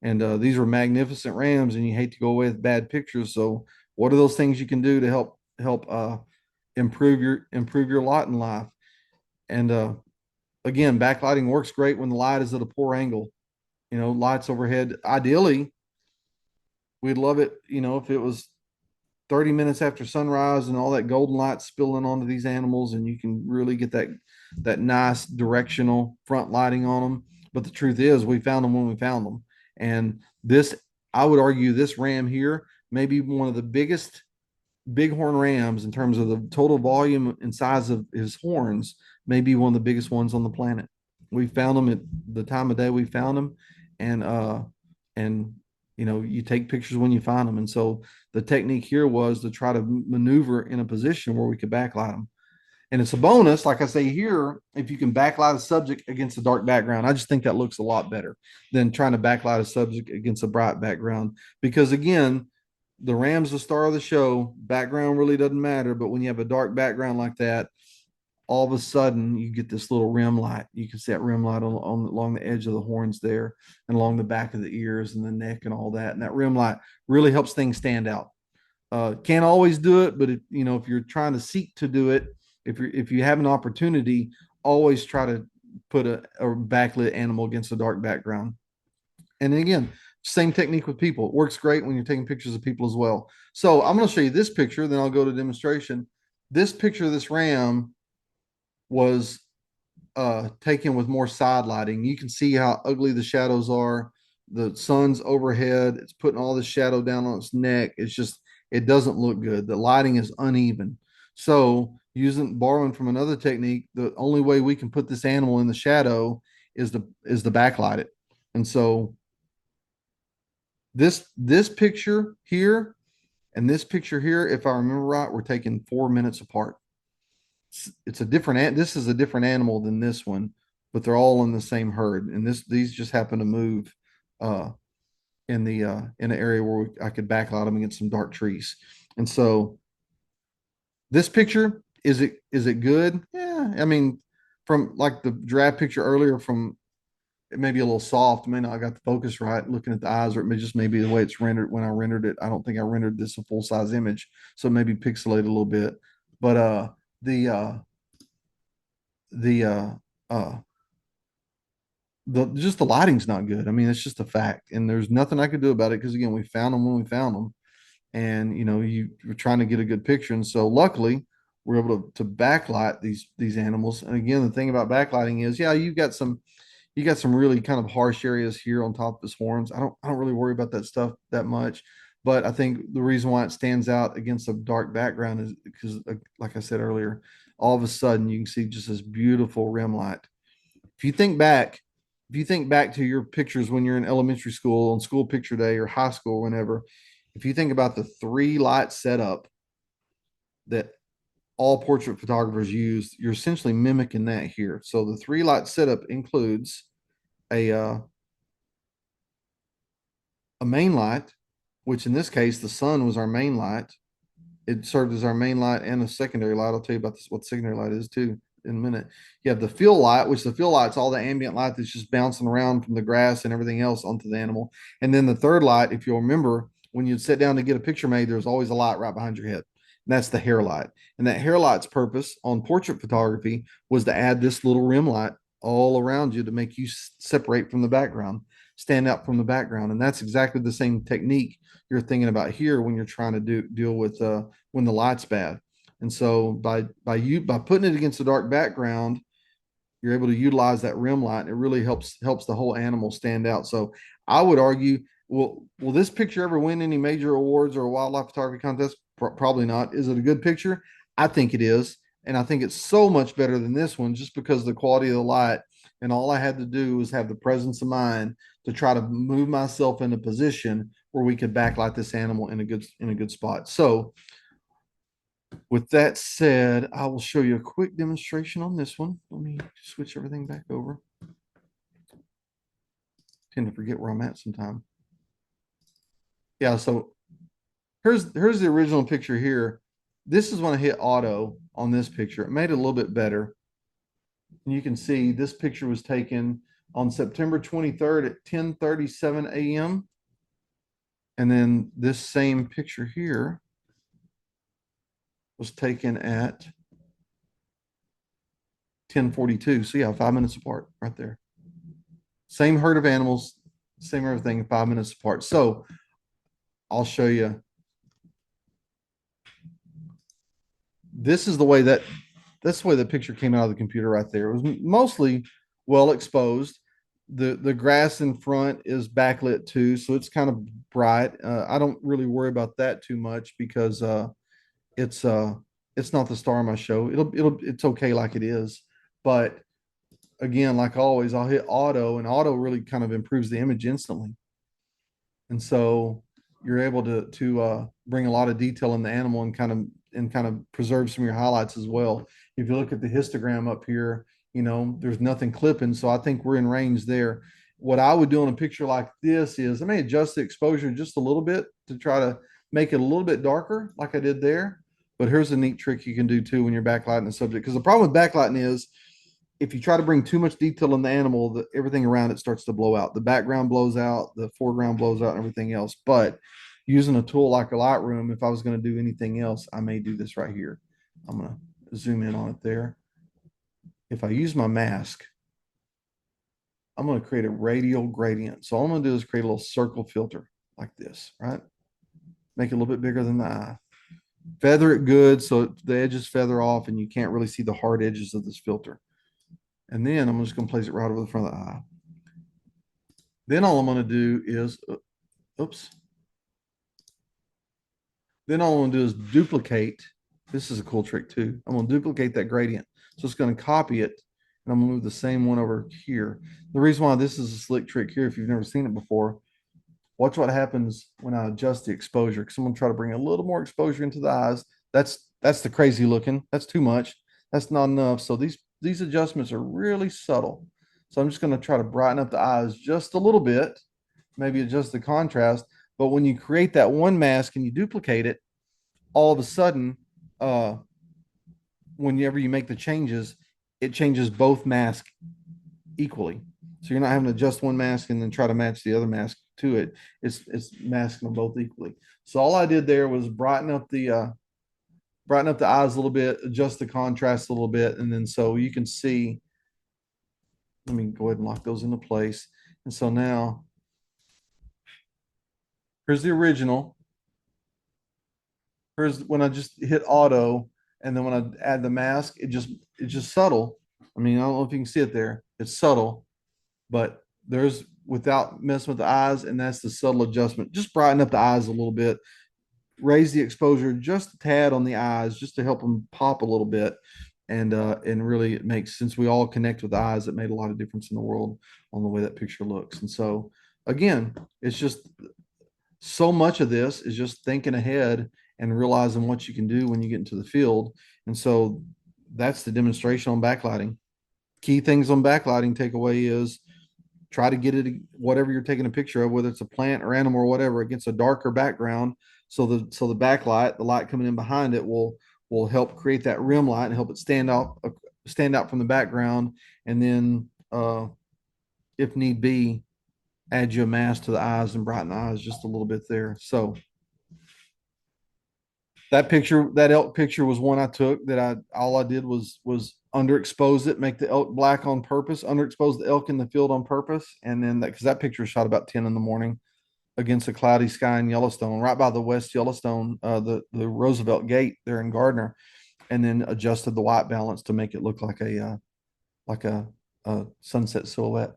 and these were magnificent rams. And you hate to go away with bad pictures. So what are those things you can do to help improve your lot in life? And again, backlighting works great when the light is at a poor angle. Lights overhead. Ideally, we'd love it. If it was 30 minutes after sunrise and all that golden light spilling onto these animals, and you can really get that nice directional front lighting on them. But the truth is, we found them when we found them. And this, I would argue, this ram here may be one of the biggest bighorn rams in terms of the total volume and size of his horns, may be one of the biggest ones on the planet. We found them at the time of day we found them, and you take pictures when you find them. And so the technique here was to try to maneuver in a position where we could backlight them. And it's a bonus, like I say here, if you can backlight a subject against a dark background. I just think that looks a lot better than trying to backlight a subject against a bright background. Because again, the ram's the star of the show. Background really doesn't matter. But when you have a dark background like that, all of a sudden you get this little rim light. You can see that rim light along the edge of the horns there, and along the back of the ears and the neck and all that. And that rim light really helps things stand out. Can't always do it, but if you're trying to seek to do it, if you have an opportunity, always try to put a backlit animal against a dark background. And then again, same technique with people. It works great when you're taking pictures of people as well. So I'm going to show you this picture, then I'll go to demonstration. This picture of this ram was taken with more side lighting. You can see how ugly the shadows are. The sun's overhead. It's putting all the shadow down on its neck. It doesn't look good. The lighting is uneven. So borrowing from another technique, the only way we can put this animal in the shadow is to backlight it. And so this picture here and this picture here, if I remember right, were taken 4 minutes apart. This is a different animal than this one, but they're all in the same herd. And these just happen to move in an area where I could backlight them against some dark trees. And so this picture, is it good? Yeah. I mean, from like the giraffe picture earlier, from it may be a little soft. I may not have got the focus right looking at the eyes, or it may just maybe the way it's rendered when I rendered it. I don't think I rendered this a full size image, so maybe pixelated a little bit. But the just the lighting's not good. I mean, it's just a fact, and there's nothing I could do about it because again, we found them when we found them, and you're trying to get a good picture, and so luckily we're able to backlight these animals. And again, the thing about backlighting is, yeah, you got some really kind of harsh areas here on top of his horns. I don't really worry about that stuff that much, but I think the reason why it stands out against a dark background is because, like I said earlier, all of a sudden you can see just this beautiful rim light. If you think back, to your pictures when you're in elementary school on school picture day or high school, whenever, if you think about the 3 light setup that all portrait photographers use, you're essentially mimicking that here. So the 3 light setup includes a main light, which in this case, the sun was our main light. It served as our main light and a secondary light. I'll tell you about this, what secondary light is too in a minute. You have the field light, which the field light's all the ambient light that's just bouncing around from the grass and everything else onto the animal. And then the third light, if you'll remember, when you'd sit down to get a picture made, there's always a light right behind your head. And that's the hair light. And that hair light's purpose on portrait photography was to add this little rim light all around you to make you separate from the background, stand out from the background. And that's exactly the same technique you're thinking about here when you're trying to deal with when the light's bad. And so by putting it against a dark background, you're able to utilize that rim light. And it really helps the whole animal stand out. So I would argue, will this picture ever win any major awards or a wildlife photography contest? Probably not. Is it a good picture? I think it is. And I think it's so much better than this one just because of the quality of the light. And all I had to do was have the presence of mind to try to move myself in a position where we could backlight this animal in a good spot. So with that said, I will show you a quick demonstration on this one. Let me switch everything back over. Tend to forget where I'm at sometime. Yeah, so here's the original picture here. This is when I hit auto on this picture. It made it a little bit better. And you can see this picture was taken on September 23rd at 10:37 a.m. And then this same picture here was taken at 10:42. So yeah, 5 minutes apart right there. Same herd of animals, same everything, 5 minutes apart. So I'll show you. This is the way that's the way the picture came out of the computer right there. It was mostly well exposed. The grass in front is backlit too, so it's kind of bright. I don't really worry about that too much because it's uh it's not the star of my show. It's okay like it is. But again, like always, I'll hit auto, and auto really kind of improves the image instantly. And so you're able to bring a lot of detail in the animal and kind of preserve some of your highlights as well. If you look at the histogram up here, you know, there's nothing clipping, so I think we're in range there. What I would do on a picture like this is I may adjust the exposure just a little bit to try to make it a little bit darker like I did there. But here's a neat trick you can do too when you're backlighting the subject, because the problem with backlighting is if you try to bring too much detail in the animal, everything around it starts to blow out. The background blows out, the foreground blows out, and everything else. But using a tool like a Lightroom, if I was going to do anything else, I may do this right here. I'm going to zoom in on it there. If I use my mask, I'm going to create a radial gradient. So all I'm going to do is create a little circle filter like this, right? Make it a little bit bigger than the eye. Feather it good so the edges feather off and you can't really see the hard edges of this filter. And then I'm just going to place it right over the front of the eye. Then all I'm going to do is, oops. Then all I'm going to do is duplicate. This is a cool trick too. I'm going to duplicate that gradient. So it's going to copy it. And I'm going to move the same one over here. The reason why this is a slick trick here, if you've never seen it before, watch what happens when I adjust the exposure. Because I'm going to try to bring a little more exposure into the eyes. That's the crazy looking. That's too much. That's not enough. So these adjustments are really subtle. So I'm just going to try to brighten up the eyes just a little bit, maybe adjust the contrast. But when you create that one mask and you duplicate it, all of a sudden, whenever you make the changes, it changes both masks equally. So you're not having to adjust one mask and then try to match the other mask to it. It's masking them both equally. So all I did there was brighten up the eyes a little bit, adjust the contrast a little bit, and then so you can see. Let me go ahead and lock those into place. And so now here's the original. Here's when I just hit auto, and then when I add the mask, it's just subtle. I mean, I don't know if you can see it there. It's subtle, but there's without messing with the eyes, and that's the subtle adjustment. Just brighten up the eyes a little bit, raise the exposure just a tad on the eyes, just to help them pop a little bit. And really it makes, since we all connect with the eyes, it made a lot of difference in the world on the way that picture looks. And so again, it's just so much of this is just thinking ahead and realizing what you can do when you get into the field. And so that's the demonstration on backlighting. Key things on backlighting takeaway is try to get it, whatever you're taking a picture of, whether it's a plant or animal or whatever, against a darker background. So the backlight, the light coming in behind it will help create that rim light and help it stand out from the background. And then if need be, add you a mask to the eyes and brighten the eyes just a little bit there. So that elk picture was one I took that all I did was underexpose it, make the elk black on purpose, underexpose the elk in the field on purpose. And then because that picture was shot about 10 in the morning against a cloudy sky in Yellowstone, right by the West Yellowstone, the Roosevelt Gate there in Gardner, and then adjusted the white balance to make it look like a sunset silhouette.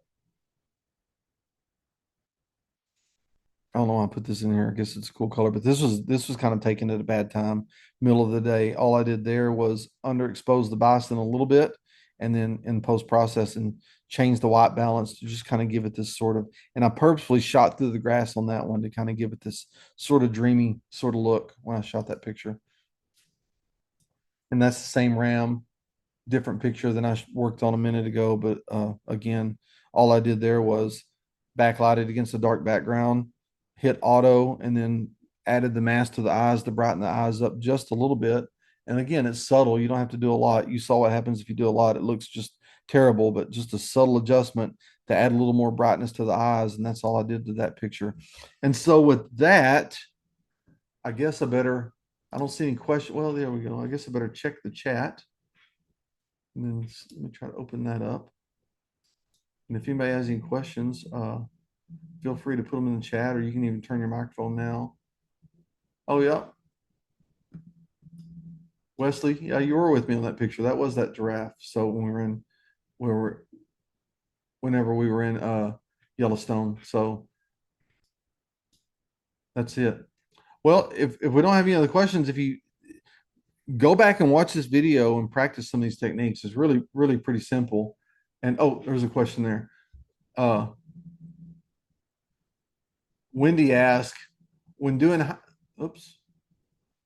I don't know why I put this in here. I guess it's a cool color, but this was kind of taken at a bad time, middle of the day. All I did there was underexpose the bison a little bit, and then in post processing change the white balance to just kind of give it this sort of, and I purposefully shot through the grass on that one to kind of give it this sort of dreamy sort of look when I shot that picture. And that's the same RAM, different picture than I worked on a minute ago. But again, all I did there was backlight it against a dark background, hit auto, and then added the mask to the eyes to brighten the eyes up just a little bit. And again, it's subtle. You don't have to do a lot. You saw what happens if you do a lot. It looks just terrible, but just a subtle adjustment to add a little more brightness to the eyes. And that's all I did to that picture. And so with that, I guess I don't see any question. Well, there we go. I guess I better check the chat. And then let me try to open that up. And if anybody has any questions, feel free to put them in the chat, or you can even turn your microphone now. Oh, yeah. Wesley, yeah, you were with me on that picture. That was that giraffe. So when we were in, we were, whenever we were in Yellowstone. So that's it. Well, if we don't have any other questions, if you go back and watch this video and practice some of these techniques, it's really, really pretty simple. And oh, there's a question there. Uh, Wendy asked, when doing, oops,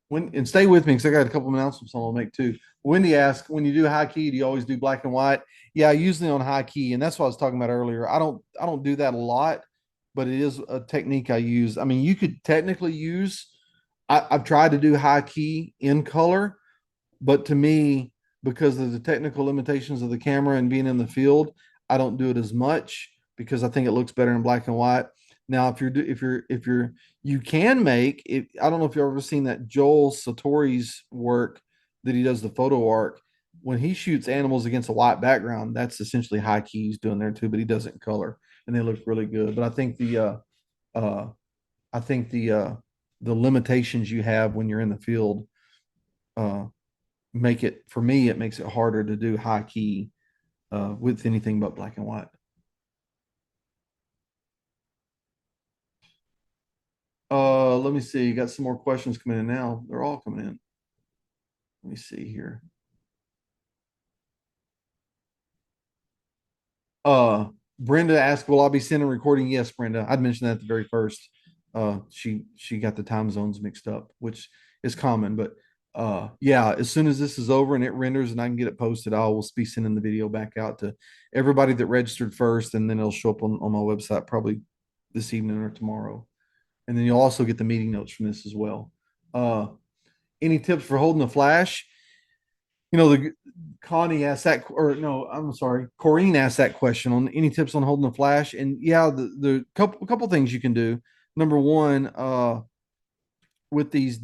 when, and stay with me because I got a couple of announcements I'll make too. Wendy asked, when you do high key, do you always do black and white? Yeah, usually on high key, and that's what I was talking about earlier. I don't do that a lot, but it is a technique I use. I mean, you could technically use. I've tried to do high key in color, but to me, because of the technical limitations of the camera and being in the field, I don't do it as much because I think it looks better in black and white. Now, if you're you can make it. I don't know if you've ever seen that Joel Satori's work that he does the photo arc. When he shoots animals against a white background, that's essentially high keys doing there too, but he does it in color and they look really good. But uh I think the limitations you have when you're in the field uh make it, for me it makes it harder to do high key with anything but black and white. Let me see. Got some more questions coming in now. They're all coming in. Let me see here. Uh, Brenda asked, "Will I be sending recording?" Yes, Brenda. I'd mentioned that at the very first. She got the time zones mixed up, which is common. But yeah, as soon as this is over and it renders and I can get it posted, I will be sending the video back out to everybody that registered first, and then it'll show up on my website probably this evening or tomorrow. And then you'll also get the meeting notes from this as well. Uh, any tips for holding the flash? You know, the Connie asked that, or no, I'm sorry, Corrine asked that question on any tips on holding the flash. And yeah, the couple things you can do. Number one, with these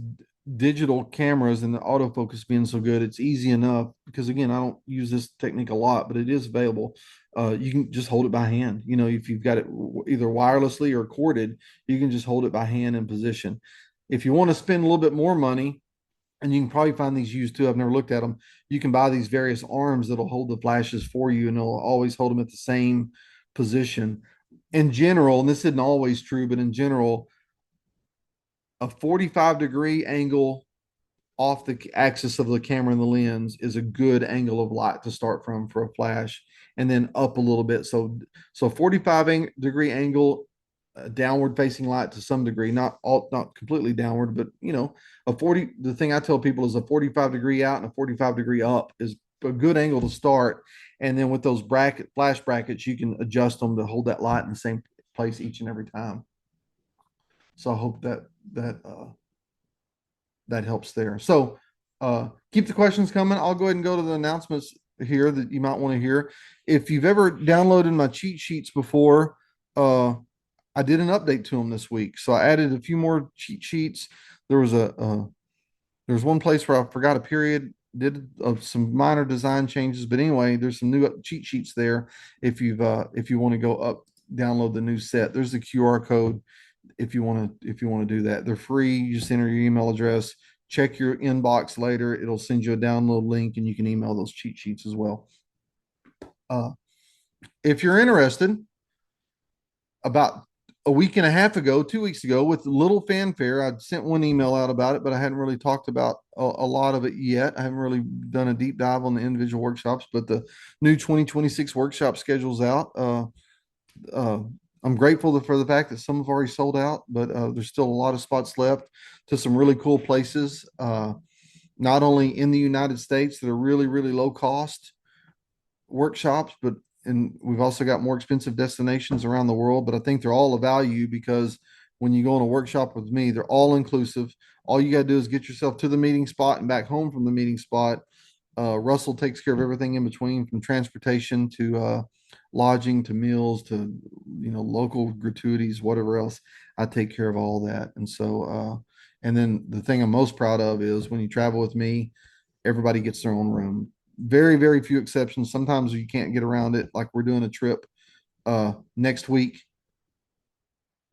digital cameras and the autofocus being so good, it's easy enough because again, I don't use this technique a lot, but it is available. You can just hold it by hand. You know, if you've got it either wirelessly or corded, you can just hold it by hand in position. If you want to spend a little bit more money, and you can probably find these used too. I've never looked at them. You can buy these various arms that'll hold the flashes for you, and they'll always hold them at the same position. In general, and this isn't always true, but in general, a 45-degree angle off the axis of the camera and the lens is a good angle of light to start from for a flash, and then up a little bit. So 45-degree angle, downward facing light to some degree, not completely downward, but you know, the thing I tell people is a 45-degree out and a 45-degree up is a good angle to start. And then with those flash brackets, you can adjust them to hold that light in the same place each and every time. So I hope that helps there. So keep the questions coming. I'll go ahead and go to the announcements here that you might want to hear. If you've ever downloaded my cheat sheets before, I did an update to them this week. So I added a few more cheat sheets. There was one place where I forgot a period, did some minor design changes, but anyway, there's some new cheat sheets there. If you want to go up, download the new set, there's the QR code. If you want to do that, they're free. You just enter your email address, check your inbox later. It'll send you a download link and you can email those cheat sheets as well. If you're interested, about a week and a half ago, 2 weeks ago, with little fanfare. I'd sent one email out about it, but I hadn't really talked about a lot of it yet. I haven't really done a deep dive on the individual workshops, but the new 2026 workshop schedule's out. Uh, I'm grateful for the fact that some have already sold out, but there's still a lot of spots left to some really cool places. Not only in the United States that are really, really low cost workshops, but and we've also got more expensive destinations around the world. But I think they're all a value because when you go on a workshop with me, they're all inclusive. All you got to do is get yourself to the meeting spot and back home from the meeting spot. Russell takes care of everything in between, from transportation to lodging to meals to local gratuities, whatever else. I take care of all that, and so and then the thing I'm most proud of is when you travel with me, everybody gets their own room. Very, very few exceptions. Sometimes you can't get around it. Like next week.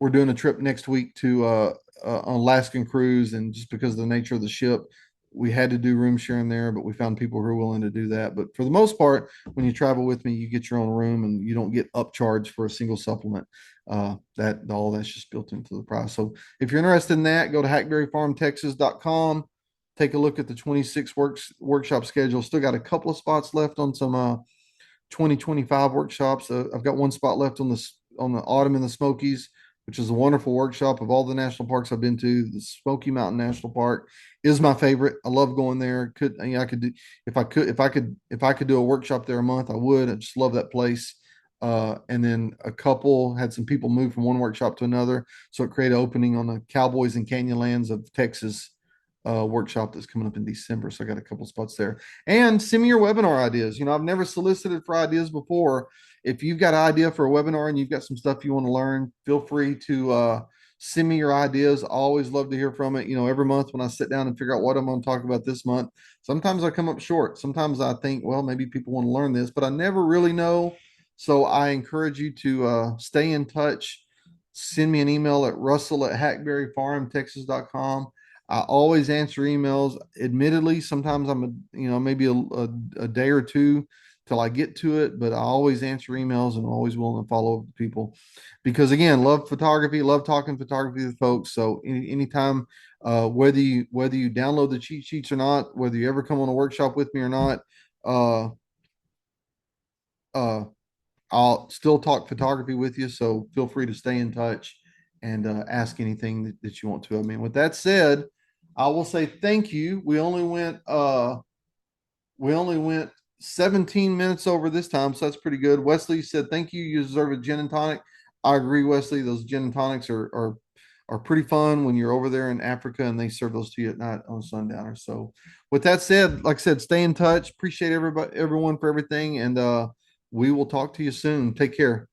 We're doing a trip next week to an Alaskan cruise, and just because of the nature of the ship, we had to do room sharing there, but we found people who are willing to do that. But for the most part, when you travel with me, you get your own room and you don't get upcharged for a single supplement. That all that's just built into the price. So if you're interested in that, go to hackberryfarmtexas.com. Take a look at the 26 workshop schedule. Still got a couple of spots left on some 2025 workshops. I've got one spot left on the Autumn in the Smokies, which is a wonderful workshop. Of all the national parks I've been to, the Smoky Mountain National Park is my favorite. I love going there. I could do if I could do a workshop there a month, I would. I just love that place. And then a couple had some people move from one workshop to another, so it created an opening on the Cowboys and Canyonlands of Texas workshop that's coming up in December. So I got a couple spots there. And send me your webinar ideas. I've never solicited for ideas before. If you've got an idea for a webinar and you've got some stuff you want to learn, feel free to send me your ideas. I always love to hear from it. Every month when I sit down and figure out what I'm going to talk about this month, sometimes I come up short. Sometimes I think, well, maybe people want to learn this, but I never really know. So I encourage you to stay in touch. Send me an email at russell@hackberryfarmtexas.com. I always answer emails. Admittedly, sometimes maybe a day or two till I get to it, but I always answer emails and I'm always willing to follow up with people because, again, love photography, love talking photography with folks. So anytime, whether you download the cheat sheets or not, whether you ever come on a workshop with me or not, uh, uh, I'll still talk photography with you. So feel free to stay in touch and ask anything that you want to. I mean, with that said, I will say thank you. We only went 17 minutes over this time, so that's pretty good. Wesley said thank you. You deserve a gin and tonic. I agree, Wesley. Those gin and tonics are pretty fun when you're over there in Africa and they serve those to you at night on Sundowner. So with that said, like I said, stay in touch. Appreciate everyone for everything, and we will talk to you soon. Take care.